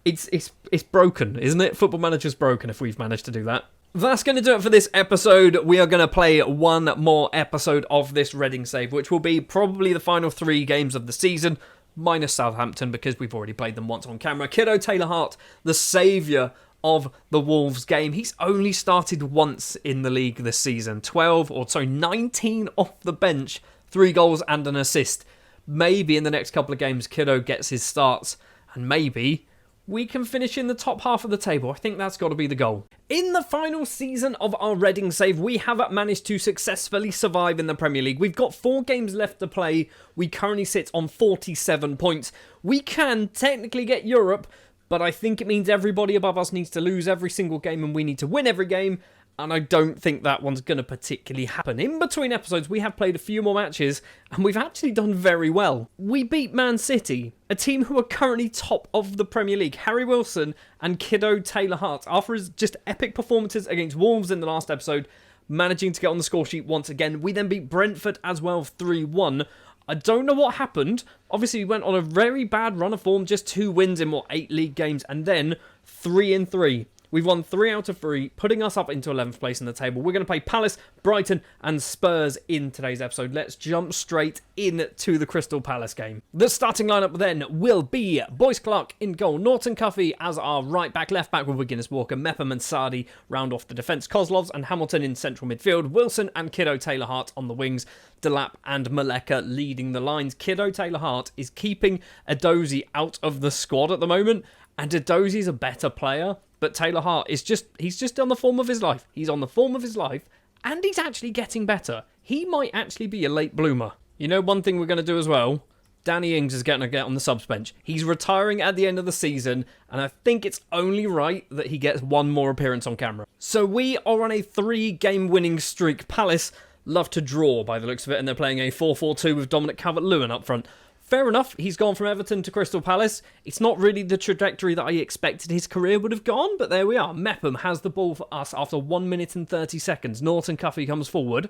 It's broken, isn't it? Football Manager's broken if we've managed to do that. That's going to do it for this episode. We are going to play one more episode of this Reading save, which will be probably the final 3 games of the season, minus Southampton, because we've already played them once on camera. Kiddo Taylor Hart, the saviour of the Wolves game. He's only started once in the league this season. 19 off the bench, 3 goals and an assist. Maybe in the next couple of games, Kiddo gets his starts, and maybe we can finish in the top half of the table. I think that's got to be the goal. In the final season of our Reading save, we have managed to successfully survive in the Premier League. We've got 4 games left to play. We currently sit on 47 points. We can technically get Europe, but I think it means everybody above us needs to lose every single game and we need to win every game. And I don't think that one's going to particularly happen. In between episodes, we have played a few more matches, and we've actually done very well. We beat Man City, a team who are currently top of the Premier League. Harry Wilson and Kiddo Taylor Hart, after his just epic performances against Wolves in the last episode, managing to get on the score sheet once again. We then beat Brentford as well, 3-1. I don't know what happened. Obviously, we went on a very bad run of form, just 2 wins in, 8 league games, and then 3 in 3. We've won 3 out of 3, putting us up into 11th place in the table. We're going to play Palace, Brighton and Spurs in today's episode. Let's jump straight into the Crystal Palace game. The starting lineup then will be Boyce Clark in goal, Norton Cuffy as our right back, left back with Guinness Walker, Mepham and Sardi round off the defence, Kozlovs and Hamilton in central midfield, Wilson and Kiddo Taylor Hart on the wings, Delap and Maleka leading the lines. Kiddo Taylor Hart is keeping Edozie out of the squad at the moment, and Edozie's a better player. But Taylor Hart he's just on the form of his life. He's on the form of his life, and he's actually getting better. He might actually be a late bloomer. You know, one thing we're going to do as well, Danny Ings is going to get on the subs bench. He's retiring at the end of the season, and I think it's only right that he gets one more appearance on camera. So we are on a 3-game winning streak. Palace love to draw by the looks of it, and they're playing a 4-4-2 with Dominic Calvert-Lewin up front. Fair enough, he's gone from Everton to Crystal Palace. It's not really the trajectory that I expected his career would have gone, but there we are. Mepham has the ball for us after 1 minute and 30 seconds. Norton Cuffy comes forward,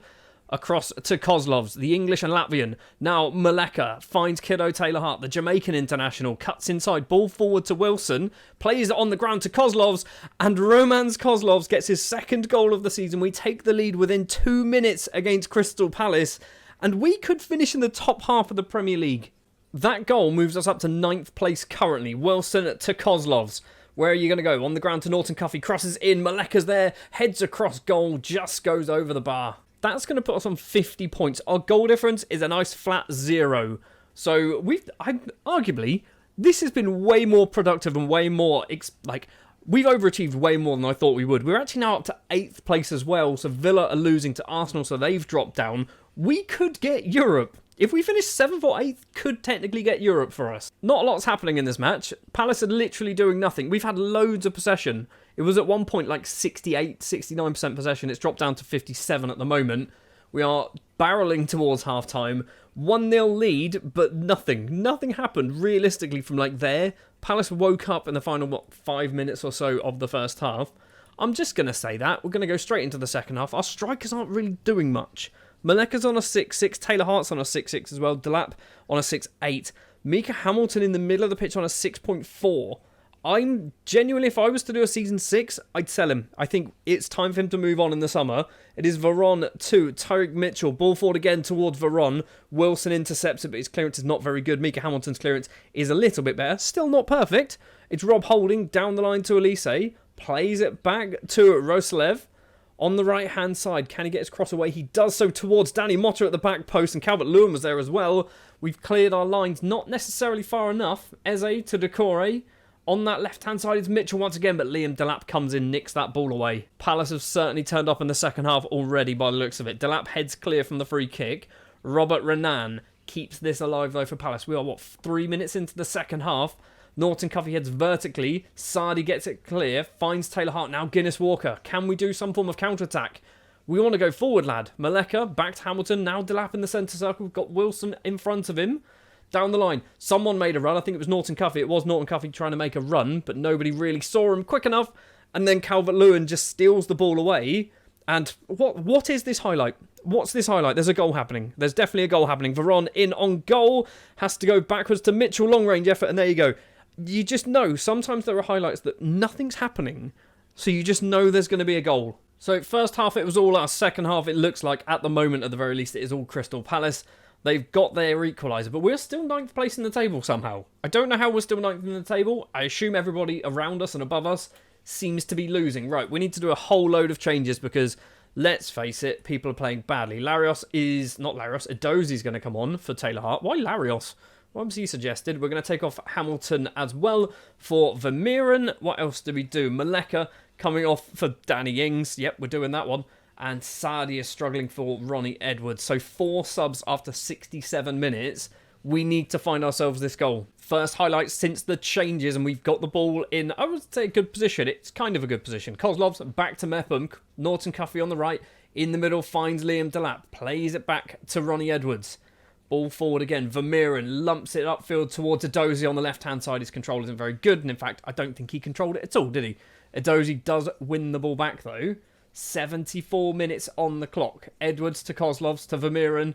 across to Kozlovs, the English and Latvian. Now Maleka finds Kiddo Taylor Hart, the Jamaican international, cuts inside, ball forward to Wilson, plays it on the ground to Kozlovs, and Romans Kozlovs gets his 2nd goal of the season. We take the lead within 2 minutes against Crystal Palace, and we could finish in the top half of the Premier League. That goal moves us up to 9th place currently. Wilson to Kozlovs. Where are you going to go? On the ground to Norton Cuffy. Crosses in. Maleka's there. Heads across goal. Just goes over the bar. That's going to put us on 50 points. Our goal difference is a nice flat 0. So arguably, this has been way more productive and way more... we've overachieved way more than I thought we would. We're actually now up to 8th place as well. So Villa are losing to Arsenal, so they've dropped down. We could get Europe. If we finish 7th or 8th, could technically get Europe for us. Not a lot's happening in this match. Palace are literally doing nothing. We've had loads of possession. It was at one point like 68, 69% possession. It's dropped down to 57 at the moment. We are barreling towards half-time. 1-0 lead, but nothing. Nothing happened realistically from there. Palace woke up in the final, 5 minutes or so of the first half. I'm just going to say that. We're going to go straight into the second half. Our strikers aren't really doing much. Maleka's on a 6-6, Taylor Hart's on a 6-6 as well, Delap on a 6-8, Mika Hamilton in the middle of the pitch on a 6.4. I'm genuinely, if I was to do a season 6, I'd sell him. I think it's time for him to move on in the summer. It is Veron to Tyreek Mitchell, ball forward again towards Veron. Wilson intercepts it, but his clearance is not very good. Mika Hamilton's clearance is a little bit better, still not perfect. It's Rob Holding down the line to Elise, plays it back to Roslev. On the right-hand side, can he get his cross away? He does so towards Danny Motter at the back post, and Calvert-Lewin was there as well. We've cleared our lines, not necessarily far enough. Eze to Decore. On that left-hand side is Mitchell once again, but Liam Delap comes in, nicks that ball away. Palace have certainly turned up in the second half already by the looks of it. Delap heads clear from the free kick. Robert Renan keeps this alive though for Palace. We are, 3 minutes into the second half. Norton Cuffy heads vertically. Sardi gets it clear. Finds Taylor Hart. Now Guinness Walker. Can we do some form of counter-attack? We want to go forward, lad. Maleka back to Hamilton. Now Delap in the centre circle. We've got Wilson in front of him. Down the line. Someone made a run. I think it was Norton Cuffy. It was Norton Cuffy trying to make a run, but nobody really saw him quick enough. And then Calvert-Lewin just steals the ball away. And what is this highlight? What's this highlight? There's a goal happening. There's definitely a goal happening. Veron in on goal. Has to go backwards to Mitchell. Long range effort. And there you go. you just know, sometimes there are highlights that nothing's happening, so you just know there's going to be a goal. So first half it was all us, second half it looks like, at the moment at the very least, it is all Crystal Palace. They've got their equaliser, but we're still 9th place in the table somehow. I don't know how we're still 9th in the table. I assume everybody around us and above us seems to be losing. Right, we need to do a whole load of changes because, let's face it, people are playing badly. Edozi's going to come on for Taylor Hart. Why Larios? What was he suggested? We're going to take off Hamilton as well for Vermeeren. What else do we do? Maleka coming off for Danny Ings. Yep, we're doing that one. And Sadi is struggling for Ronnie Edwards. So 4 subs after 67 minutes. We need to find ourselves this goal. First highlight since the changes, and we've got the ball in, I would say, a good position. It's kind of a good position. Kozlov's back to Mepham. Norton Cuffey on the right. In the middle finds Liam Delap. Plays it back to Ronnie Edwards. Ball forward again. Vermeeren lumps it upfield towards Edozie on the left-hand side. His control isn't very good, and in fact, I don't think he controlled it at all, did he? Edozie does win the ball back, though. 74 minutes on the clock. Edwards to Kozlovs to Vermeeren.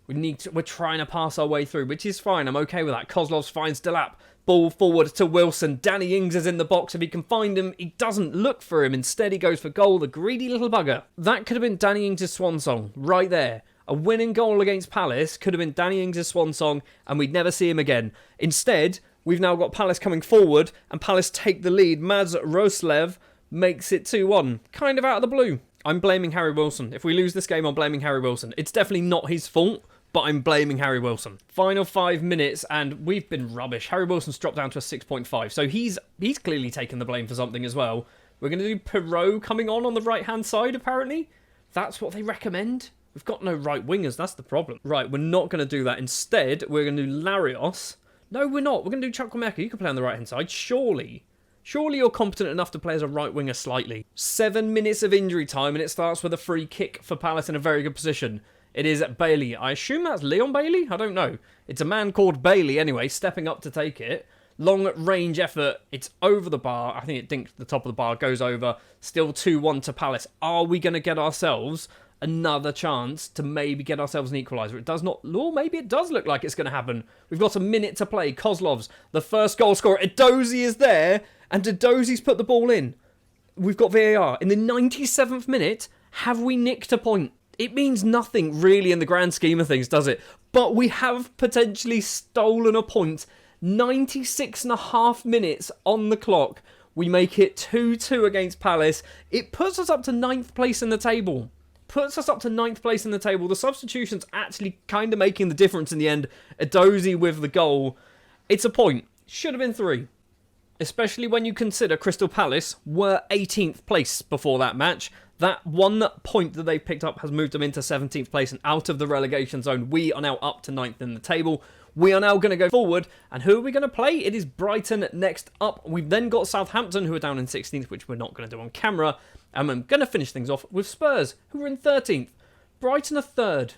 We're trying to pass our way through, which is fine. I'm okay with that. Kozlovs finds Delap. Ball forward to Wilson. Danny Ings is in the box. If he can find him, he doesn't look for him. Instead, he goes for goal. The greedy little bugger. That could have been Danny Ings' swan song right there. A winning goal against Palace could have been Danny Ings' swan song, and we'd never see him again. Instead, we've now got Palace coming forward, and Palace take the lead. Mads Roslev makes it 2-1. Kind of out of the blue. I'm blaming Harry Wilson. If we lose this game, I'm blaming Harry Wilson. It's definitely not his fault, but I'm blaming Harry Wilson. Final 5 minutes, and we've been rubbish. Harry Wilson's dropped down to a 6.5, so he's clearly taken the blame for something as well. We're going to do Perot coming on the right-hand side, apparently. That's what they recommend. We've got no right wingers, that's the problem. Right, we're not going to do that. Instead, we're going to do Larios. No, we're not. We're going to do Chukwuemeka. You can play on the right-hand side, surely. Surely you're competent enough to play as a right winger slightly. 7 minutes of injury time, and it starts with a free kick for Palace in a very good position. It is Bailey. I assume that's Leon Bailey? I don't know. It's a man called Bailey anyway, stepping up to take it. Long range effort. It's over the bar. I think it dinked the top of the bar, goes over. Still 2-1 to Palace. Are we going to get ourselves another chance to maybe get ourselves an equaliser? It does not, or maybe it does look like it's going to happen. We've got a minute to play. Kozlovs, the first goal scorer. Edozie is there, and Edozie's put the ball in. We've got VAR. In the 97th minute, have we nicked a point? It means nothing really in the grand scheme of things, does it? But we have potentially stolen a point. 96.5 minutes on the clock. We make it 2-2 against Palace. It puts us up to 9th place in the table. The substitution's actually kind of making the difference in the end. Edozie with the goal. It's a point. Should have been 3. Especially when you consider Crystal Palace were 18th place before that match. That 1 point that they've picked up has moved them into 17th place and out of the relegation zone. We are now up to 9th in the table. We are now going to go forward. And who are we going to play? It is Brighton next up. We've then got Southampton, who are down in 16th, which we're not going to do on camera. And I'm going to finish things off with Spurs, who are in 13th. Brighton are 3rd.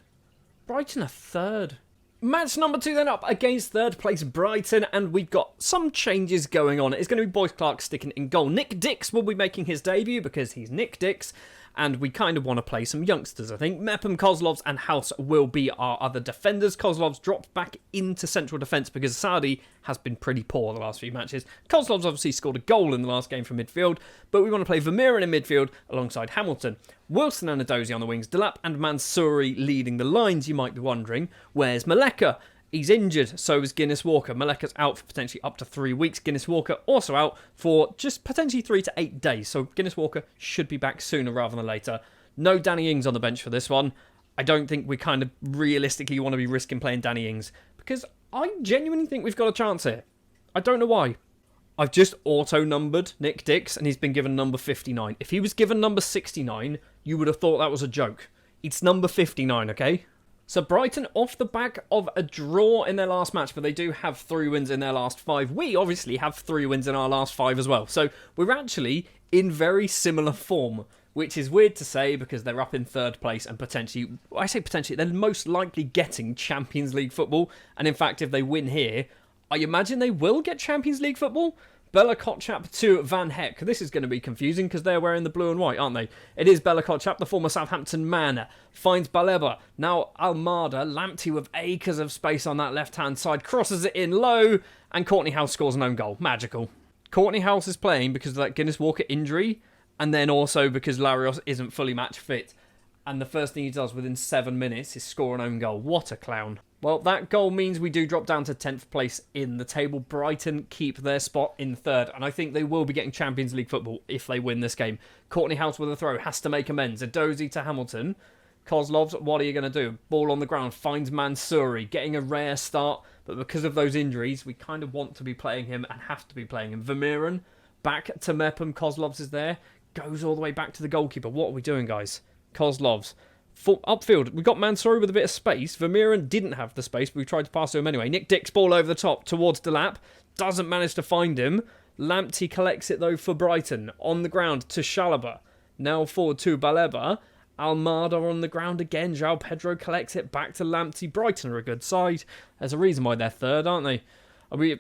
Match number 2 then up against 3rd place Brighton, and we've got some changes going on. It's going to be Boyce Clark sticking in goal. Nick Dix will be making his debut because he's Nick Dix, and we kind of want to play some youngsters, I think. Mepham, Kozlovs and House will be our other defenders. Kozlovs dropped back into central defence because Sadi has been pretty poor the last few matches. Kozlovs obviously scored a goal in the last game from midfield, but we want to play Vermeeren in midfield alongside Hamilton. Wilson and Edozie on the wings, Delap and Mansouri leading the lines. You might be wondering, where's Maleka? He's injured, so is Guinness Walker. Maleka's out for potentially up to 3 weeks. Guinness Walker also out for just potentially 3 to 8 days. So Guinness Walker should be back sooner rather than later. No Danny Ings on the bench for this one. I don't think we kind of realistically want to be risking playing Danny Ings because I genuinely think we've got a chance here. I don't know why. I've just auto-numbered Nick Dix and he's been given number 59. If he was given number 69, you would have thought that was a joke. It's number 59, okay? So Brighton off the back of a draw in their last match, but they do have 3 wins in their last 5. We obviously have 3 wins in our last 5 as well. So we're actually in very similar form, which is weird to say because they're up in 3rd place and potentially, I say potentially, they're most likely getting Champions League football. And in fact, if they win here, I imagine they will get Champions League football. Bella Kotchap to Van Heck. This is going to be confusing because they're wearing the blue and white, aren't they? It is Bella Kotchap, the former Southampton man, finds Baleba. Now Almada, Lamptey with acres of space on that left-hand side, crosses it in low, and Courtney House scores an own goal. Magical. Courtney House is playing because of that Guinness Walker injury, and then also because Larios isn't fully match fit. And the first thing he does within 7 minutes is score an own goal. What a clown. Well, that goal means we do drop down to 10th place in the table. Brighton keep their spot in 3rd, and I think they will be getting Champions League football if they win this game. Courtney House with a throw, has to make amends. A dozy to Hamilton. Kozlovs, what are you going to do? Ball on the ground, finds Mansouri, getting a rare start, but because of those injuries, we kind of want to be playing him and have to be playing him. Vermeeren, back to Mepham, Kozlovs is there, goes all the way back to the goalkeeper. What are we doing, guys? Kozlovs. Upfield, we've got Mansouri with a bit of space. Vermeeren didn't have the space, but we tried to pass to him anyway. Nick Dick's ball over the top towards Delap. Doesn't manage to find him. Lamptey collects it, though, for Brighton. On the ground to Chalobah. Now forward to Baleba. Almada on the ground again. João Pedro collects it back to Lamptey. Brighton are a good side. There's a reason why they're 3rd, aren't they?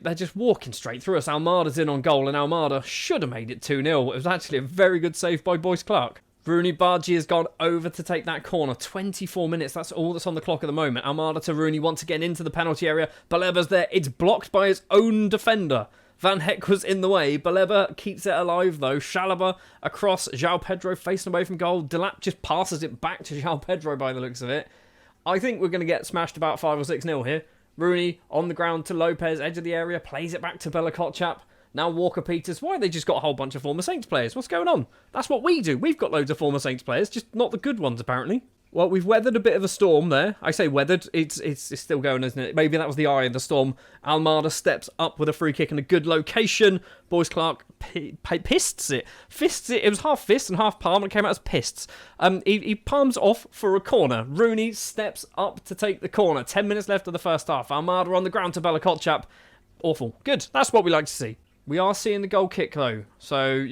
They're just walking straight through us. Almada's in on goal, and Almada should have made it 2-0. It was actually a very good save by Boyce Clark. Rooney Bargy has gone over to take that corner. 24 minutes, that's all that's on the clock at the moment. Almada to Rooney once again into the penalty area. Baleba's there. It's blocked by his own defender. Van Heck was in the way. Baleba keeps it alive though. Chalobah across. João Pedro facing away from goal. Delap just passes it back to João Pedro by the looks of it. I think we're going to get smashed about 5 or 6-0 here. Rooney on the ground to Lopez, edge of the area. Plays it back to Bella Kotchap. Now Walker-Peters. Why have they just got a whole bunch of former Saints players? What's going on? That's what we do. We've got loads of former Saints players, just not the good ones, apparently. Well, we've weathered a bit of a storm there. I say weathered. It's still going, isn't it? Maybe that was the eye of the storm. Almada steps up with a free kick in a good location. Boyce Clark fists it. It was half fist and half palm, and it came out as pists. He palms off for a corner. Rooney steps up to take the corner. 10 minutes left of the first half. Almada on the ground to Bella Kotchap. Awful. Good. That's what we like to see. We are seeing the goal kick, though. So,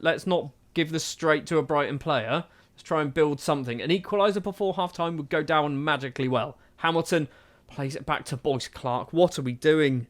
let's not give this straight to a Brighton player. Let's try and build something. An equaliser before half-time would go down magically well. Hamilton plays it back to Boyce Clark. What are we doing?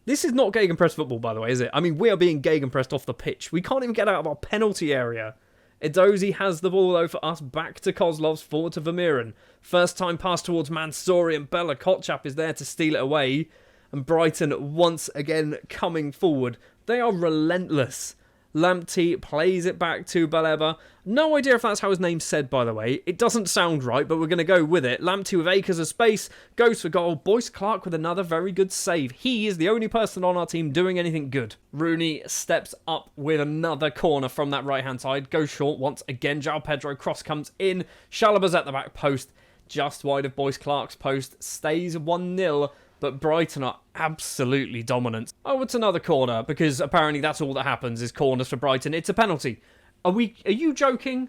This is not gegenpress football, by the way, is it? I mean, we are being gegenpressed off the pitch. We can't even get out of our penalty area. Edozie has the ball, though, for us. Back to Kozlovs, forward to Vermeeren. First time pass towards Mansouri, and Bella Kotchap is there to steal it away. And Brighton once again coming forward. They are relentless. Lamptey plays it back to Baleba. No idea if that's how his name's said, by the way. It doesn't sound right, but we're going to go with it. Lamptey with acres of space, goes for goal. Boyce Clark with another very good save. He is the only person on our team doing anything good. Rooney steps up with another corner from that right-hand side. Goes short once again. João Pedro cross comes in. Chalobah's at the back post. Just wide of Boyce Clark's post. Stays 1-0. But Brighton are absolutely dominant. Oh, it's another corner, because apparently that's all that happens is corners for Brighton. It's a penalty. Are you joking?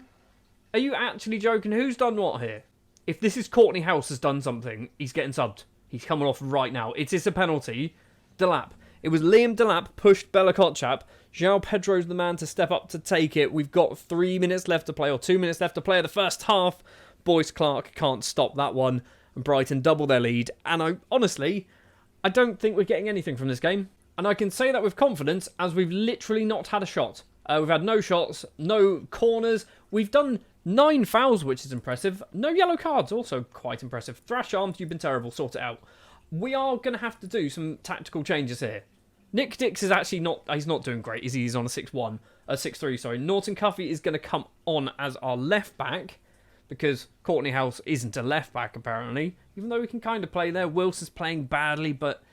Are you actually joking? Who's done what here? If this is Courtney House has done something, he's getting subbed. He's coming off right now. It is a penalty. Delap. It was Liam Delap pushed Bella Kotchap. João Pedro's the man to step up to take it. We've got 3 minutes left to play, or 2 minutes left to play of the first half. Boyce Clark can't stop that one. And Brighton double their lead. And honestly, I don't think we're getting anything from this game. And I can say that with confidence, as we've literally not had a shot. We've had no shots, no corners. We've done 9 fouls, which is impressive. No yellow cards, also quite impressive. Thrash arms, you've been terrible, sort it out. We are going to have to do some tactical changes here. Nick Dix is actually he's not doing great, is he? He's on a 6-3, sorry. Norton Cuffy is going to come on as our left back, because Courtney House isn't a left-back, apparently. Even though we can kind of play there. Wilson's playing badly, but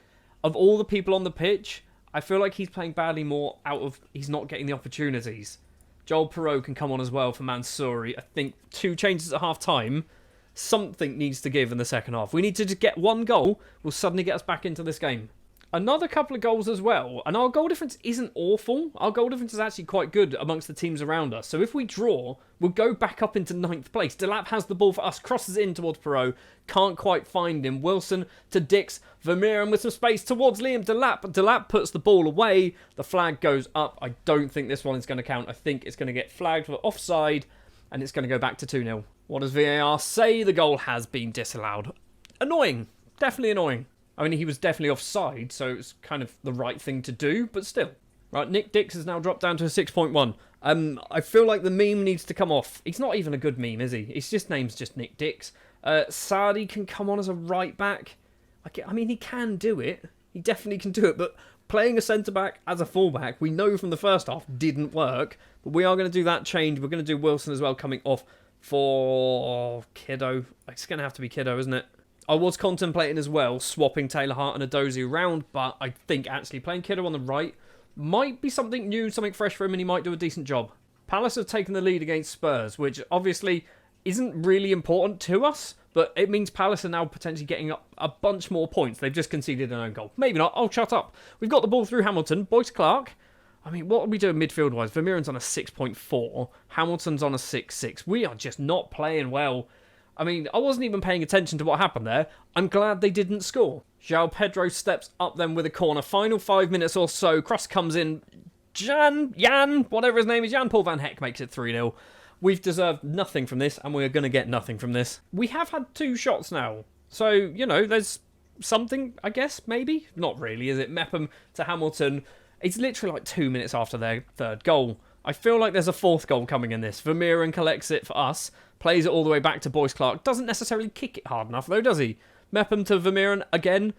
of all the people on the pitch, I feel like he's playing badly more out of he's not getting the opportunities. Joel Perreault can come on as well for Mansouri. I think 2 changes at half-time. Something needs to give in the second half. We need to just get 1 goal. Will suddenly get us back into this game. Another couple of goals as well, and our goal difference isn't awful. Our goal difference is actually quite good amongst the teams around us. So if we draw, we'll go back up into 9th place. Delap has the ball for us, crosses in towards Perreault, can't quite find him. Wilson to Dix, Vermeeren with some space towards Liam Delap. Delap puts the ball away, the flag goes up. I don't think this one is going to count. I think it's going to get flagged for offside, and it's going to go back to 2-0. What does VAR say? The goal has been disallowed. Annoying. Definitely annoying. I mean, he was definitely offside, so it's kind of the right thing to do, but still. Right, Nick Dix has now dropped down to a 6.1. I feel like the meme needs to come off. He's not even a good meme, is he? His name's just Nick Dix. Sardi can come on as a right back. I mean, he can do it. He definitely can do it, but playing a centre-back as a full-back, we know from the first half, didn't work. But we are going to do that change. We're going to do Wilson as well coming off for Kiddo. It's going to have to be Kiddo, isn't it? I was contemplating as well swapping Taylor Hart and Adozie around, but I think actually playing Kiddo on the right might be something new, something fresh for him, and he might do a decent job. Palace have taken the lead against Spurs, which obviously isn't really important to us, but it means Palace are now potentially getting up a bunch more points. They've just conceded an own goal. Maybe not. I'll shut up. We've got the ball through Hamilton. Boyce Clark. I mean, what are we doing midfield-wise? Vermeuren's on a 6.4. Hamilton's on a 6.6. We are just not playing well. I mean, I wasn't even paying attention to what happened there. I'm glad they didn't score. João Pedro steps up then with a corner. Final 5 minutes or so. Cross comes in. Jan, whatever his name is, Jan Paul van Heck makes it 3-0. We've deserved nothing from this, and we're going to get nothing from this. We have had 2 shots now. So, you know, there's something, I guess, maybe? Not really, is it? Mepham to Hamilton. It's literally like 2 minutes after their third goal. I feel like there's a 4th goal coming in this. Vermeuren collects it for us, plays it all the way back to Boyce Clark. Doesn't necessarily kick it hard enough, though, does he? Mepham to Vermeuren again.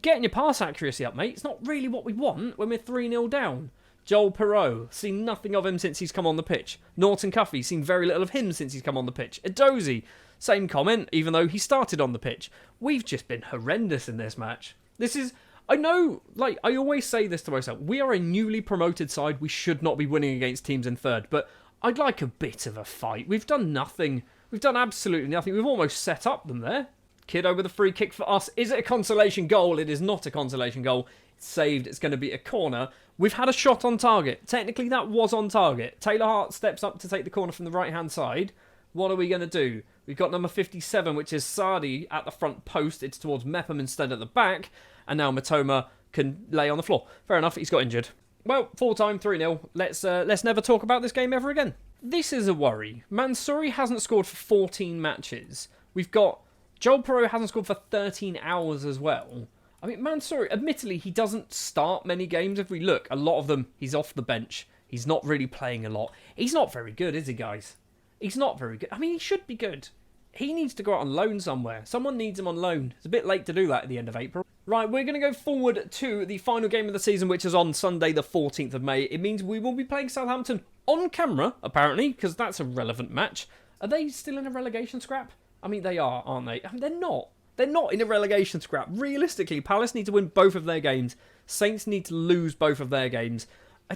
Getting your pass accuracy up, mate. It's not really what we want when we're 3-0 down. Joel Perreault, seen nothing of him since he's come on the pitch. Norton Cuffy, seen very little of him since he's come on the pitch. Adozie, same comment, even though he started on the pitch. We've just been horrendous in this match. This is... I know, like, I always say this to myself. We are a newly promoted side. We should not be winning against teams in third. But I'd like a bit of a fight. We've done nothing. We've done absolutely nothing. We've almost set up them there. Kiddo with a free kick for us. Is it a consolation goal? It is not a consolation goal. It's saved. It's going to be a corner. We've had a shot on target. Technically, that was on target. Taylor Hart steps up to take the corner from the right-hand side. What are we going to do? We've got number 57, which is Sardi at the front post. It's towards Mepham instead at the back. And now Matoma can lay on the floor. Fair enough, he's got injured. Well, full-time, 3-0. Let's never talk about this game ever again. This is a worry. Mansouri hasn't scored for 14 matches. We've got Joel Perreault hasn't scored for 13 hours as well. I mean, Mansouri, admittedly, he doesn't start many games. If we look, a lot of them, he's off the bench. He's not really playing a lot. He's not very good, is he, guys? He's not very good. I mean, he should be good. He needs to go out on loan somewhere. Someone needs him on loan. It's a bit late to do that at the end of April. Right, we're going to go forward to the final game of the season, which is on Sunday, the 14th of May. It means we will be playing Southampton on camera, apparently, because that's a relevant match. Are they still in a relegation scrap? I mean, they are, aren't they? I mean, they're not. They're not in a relegation scrap. Realistically, Palace need to win both of their games. Saints need to lose both of their games.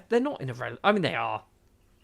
They're not in a relegation... I mean, they are.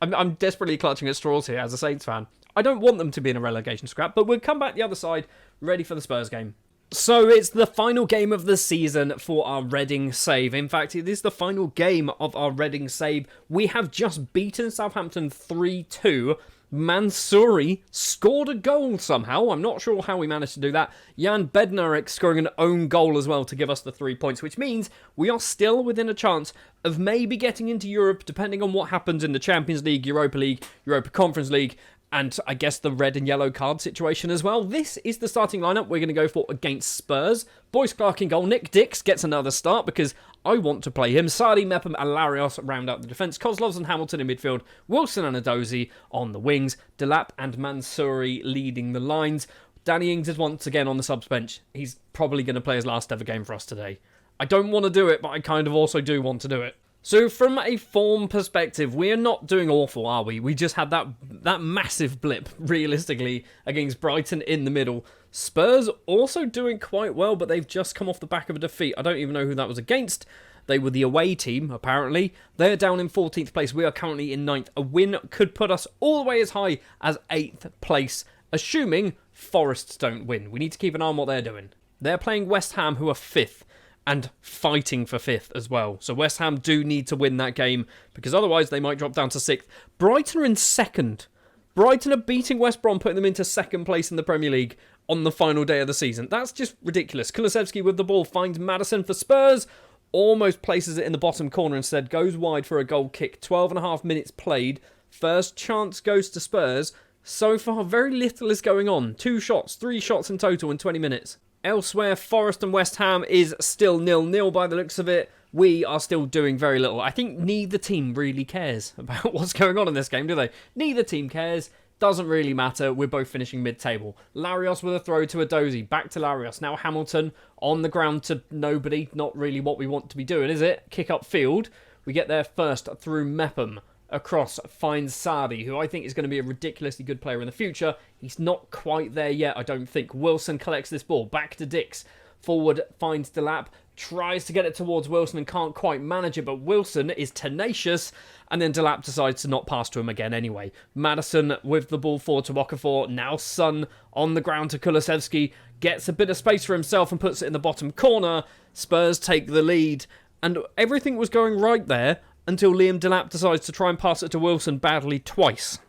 I'm desperately clutching at straws here as a Saints fan. I don't want them to be in a relegation scrap, but we'll come back the other side, ready for the Spurs game. So it's the final game of the season for our Reading save. In fact, it is the final game of our Reading save. We have just beaten Southampton 3-2. Mansouri scored a goal somehow. I'm not sure how we managed to do that. Jan Bednarek scoring an own goal as well to give us the 3 points, which means we are still within a chance of maybe getting into Europe, depending on what happens in the Champions League, Europa Conference League, and I guess the red and yellow card situation as well. This is the starting lineup we're going to go for against Spurs. Boyce Clark in goal. Nick Dix gets another start because I want to play him. Sardi, Mepham and Larios round out the defence. Kozlovs and Hamilton in midfield. Wilson and Adozie on the wings. Delap and Mansouri leading the lines. Danny Ings is once again on the subs bench. He's probably going to play his last ever game for us today. I don't want to do it, but I kind of also do want to do it. So from a form perspective, we're not doing awful, are we? We just had that massive blip, realistically, against Brighton in the middle. Spurs also doing quite well, but they've just come off the back of a defeat. I don't even know who that was against. They were the away team, apparently. They're down in 14th place. We are currently in 9th. A win could put us all the way as high as 8th place, assuming Forest don't win. We need to keep an eye on what they're doing. They're playing West Ham, who are 5th. And fighting for 5th as well. So West Ham do need to win that game, because otherwise they might drop down to 6th. Brighton are in 2nd. Brighton are beating West Brom, putting them into 2nd place in the Premier League on the final day of the season. That's just ridiculous. Kulusevski with the ball finds Maddison for Spurs. Almost places it in the bottom corner instead. Goes wide for a goal kick. 12.5 minutes played. First chance goes to Spurs. So far, very little is going on. 2 shots, 3 shots in total in 20 minutes. Elsewhere, Forest and West Ham is still 0-0 by the looks of it. we are still doing very little. I think neither team really cares about what's going on in this game, do they? Neither team cares. Doesn't really matter. We're both finishing mid-table. Larios with a throw to Adozi. Back to Larios. Now Hamilton on the ground to nobody. Not really what we want to be doing, is it? Kick up field. We get there first through Mepham. Across finds Sadi, who I think is going to be a ridiculously good player in the future. He's not quite there yet, I don't think. Wilson collects this ball. Back to Dix. Forward finds Delap. Tries to get it towards Wilson and can't quite manage it, but Wilson is tenacious, and then Delap decides to not pass to him again anyway. Madison with the ball forward to Okafor. Now Sun on the ground to Kulusevski. Gets a bit of space for himself and puts it in the bottom corner. Spurs take the lead, and everything was going right there until Liam Delap decides to try and pass it to Wilson badly twice.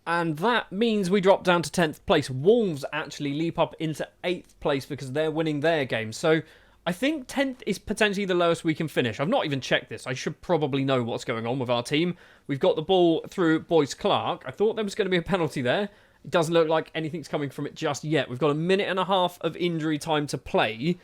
And that means we drop down to 10th place. Wolves actually leap up into 8th place because they're winning their game. So I think 10th is potentially the lowest we can finish. I've not even checked this. I should probably know what's going on with our team. We've got the ball through Boyce Clark. I thought there was going to be a penalty there. It doesn't look like anything's coming from it just yet. We've got a minute and a half of injury time to play.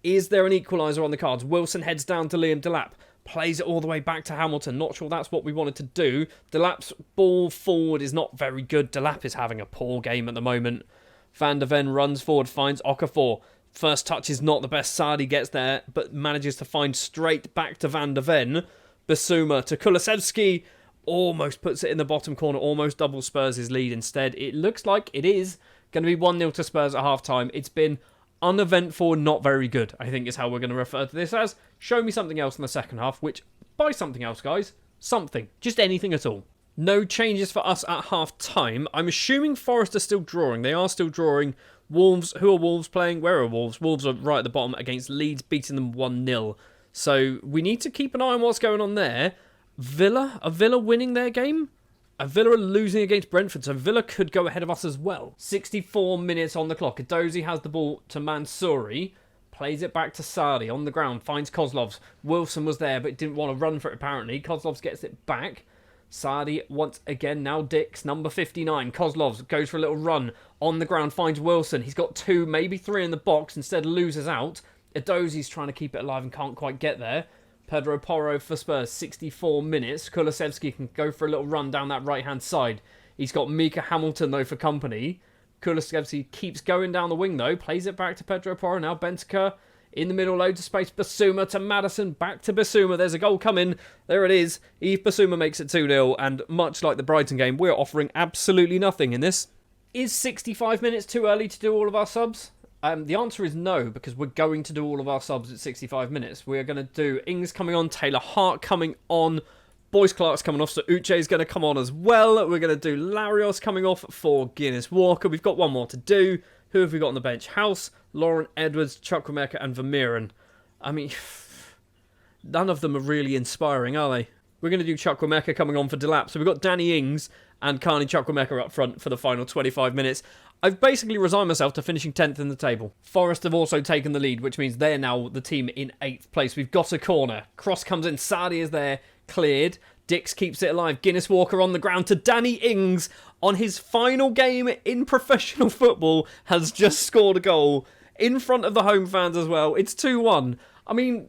Is there an equaliser on the cards? Wilson heads down to Liam Delap. Plays it all the way back to Hamilton. Not sure that's what we wanted to do. Delap's ball forward is not very good. Delap is having a poor game at the moment. Van der Ven runs forward, finds Okafor. First touch is not the best. Sadi gets there, but manages to find straight back to Van der Ven. Basuma to Kulusevski. Almost puts it in the bottom corner. Almost doubles Spurs' lead instead. It looks like it is going to be 1-0 to Spurs at half-time. It's been uneventful, not very good, I think is how we're going to refer to this as. Show me something else in the second half, which, by something else, guys, something. Just anything at all. No changes for us at half-time. I'm assuming Forest are still drawing. They are still drawing. Wolves, who are Wolves playing? Where are Wolves? Wolves are right at the bottom against Leeds, beating them 1-0. So we need to keep an eye on what's going on there. Are Villa winning their game? Villa are losing against Brentford, so Villa could go ahead of us as well. 64 minutes on the clock. Adozi has the ball to Mansouri. Plays it back to Sadi on the ground. Finds Kozlovs. Wilson was there, but didn't want to run for it, apparently. Kozlovs gets it back. Sadi once again. Now Dix, number 59. Kozlovs goes for a little run. On the ground, finds Wilson. He's got 2, maybe 3 in the box. Instead, loses out. Adozi's trying to keep it alive and can't quite get there. Pedro Porro for Spurs, 64 minutes. Kulusevski can go for a little run down that right-hand side. He's got Mika Hamilton, though, for company. Kulusevski keeps going down the wing, though. Plays it back to Pedro Porro. Now Bentancur in the middle, loads of space. Basuma to Madison. Back to Basuma. There's a goal coming. There it is. Yves Basuma makes it 2-0. And much like the Brighton game, we're offering absolutely nothing in this. Is 65 minutes too early to do all of our subs? The answer is no, because we're going to do all of our subs at 65 minutes. We're going to do Ings coming on, Taylor Hart coming on, Boyce Clark's coming off, so Uche is going to come on as well. We're going to do Larios coming off for Guinness Walker. We've got one more to do. Who have we got on the bench? House, Lauren Edwards, Chukwuemeka and Vermeeren. I mean, none of them are really inspiring, are they? We're going to do Chukwuemeka coming on for Delap. So we've got Danny Ings and Carney Chukwuemeka up front for the final 25 minutes. I've basically resigned myself to finishing 10th in the table. Forest have also taken the lead, which means they're now the team in 8th place. We've got a corner. Cross comes in. Sadi is there. Cleared. Dix keeps it alive. Guinness Walker on the ground to Danny Ings on his final game in professional football. Has just scored a goal in front of the home fans as well. It's 2-1. I mean,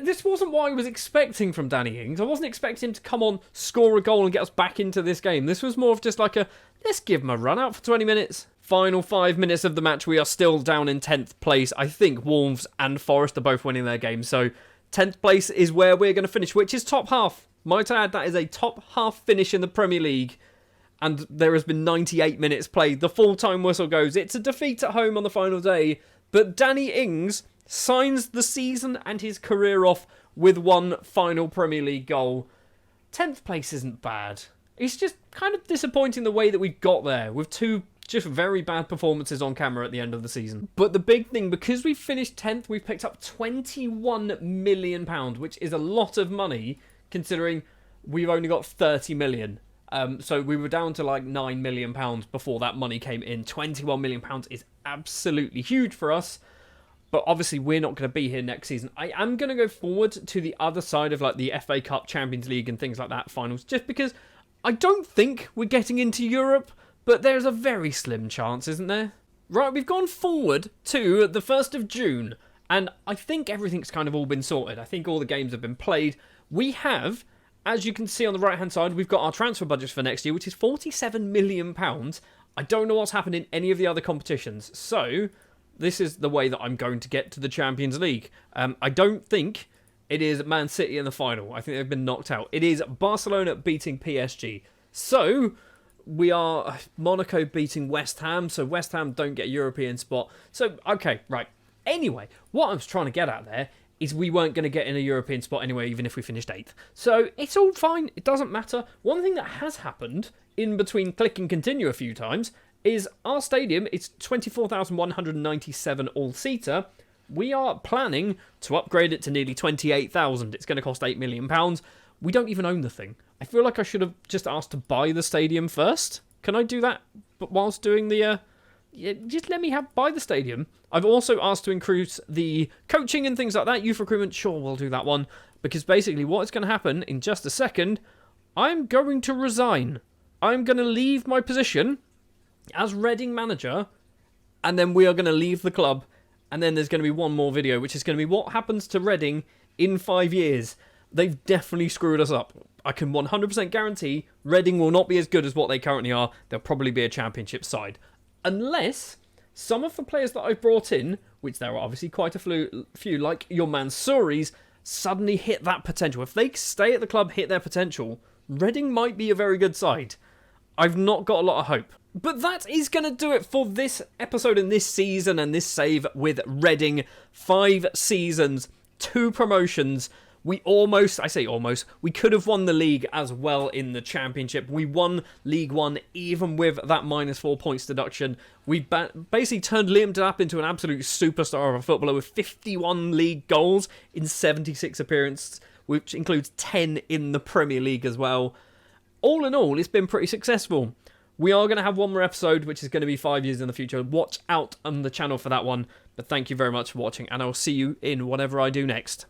this wasn't what I was expecting from Danny Ings. I wasn't expecting him to come on, score a goal and get us back into this game. This was more of just like a, let's give him a run out for 20 minutes. Final 5 minutes of the match, we are still down in 10th place. I think Wolves and Forest are both winning their games. So 10th place is where we're going to finish, which is top half. Might I add, that is a top half finish in the Premier League. And there has been 98 minutes played. The full-time whistle goes. It's a defeat at home on the final day. But Danny Ings signs the season and his career off with one final Premier League goal. 10th place isn't bad. It's just kind of disappointing the way that we got there with 2 just very bad performances on camera at the end of the season. But the big thing, because we finished 10th, we've picked up £21 million, which is a lot of money considering we've only got 30 million. So we were down to like £9 million before that money came in. £21 million is absolutely huge for us. But obviously we're not going to be here next season. I am going to go forward to the other side of like the FA Cup, Champions League and things like that finals, just because I don't think we're getting into Europe, but there's a very slim chance, isn't there? Right, we've gone forward to the 1st of June. And I think everything's kind of all been sorted. I think all the games have been played. We have, as you can see on the right-hand side, we've got our transfer budgets for next year, which is £47 million. I don't know what's happened in any of the other competitions. So, this is the way that I'm going to get to the Champions League. I don't think it is Man City in the final. I think they've been knocked out. It is Barcelona beating PSG. So, we are Monaco beating West Ham. So, West Ham don't get a European spot. So, okay, right. Anyway, what I was trying to get at there is we weren't going to get in a European spot anyway, even if we finished 8th. So, it's all fine. It doesn't matter. One thing that has happened in between click and continue a few times is our stadium, it's 24,197 all-seater. We are planning to upgrade it to nearly 28,000. It's going to cost £8 million. We don't even own the thing. I feel like I should have just asked to buy the stadium first. Can I do that whilst doing the... just let me buy the stadium. I've also asked to increase the coaching and things like that. Youth recruitment, sure, we'll do that one. Because basically what is going to happen in just a second, I'm going to resign. I'm going to leave my position as Reading manager, and then we are going to leave the club, and then there's going to be one more video, which is going to be what happens to Reading in 5 years. They've definitely screwed us up. I can 100% guarantee Reading will not be as good as what they currently are. They'll probably be a championship side. Unless some of the players that I've brought in, which there are obviously quite a few, like your Mansouris, suddenly hit that potential. If they stay at the club, hit their potential, Reading might be a very good side. I've not got a lot of hope. But that is going to do it for this episode and this season and this save with Reading. 5 seasons, 2 promotions. We we could have won the league as well in the Championship. We won League One even with that -4 points deduction. We basically turned Liam Delap into an absolute superstar of a footballer with 51 league goals in 76 appearances, which includes 10 in the Premier League as well. All in all, it's been pretty successful. We are going to have one more episode, which is going to be 5 years in the future. Watch out on the channel for that one. But thank you very much for watching, and I'll see you in whatever I do next.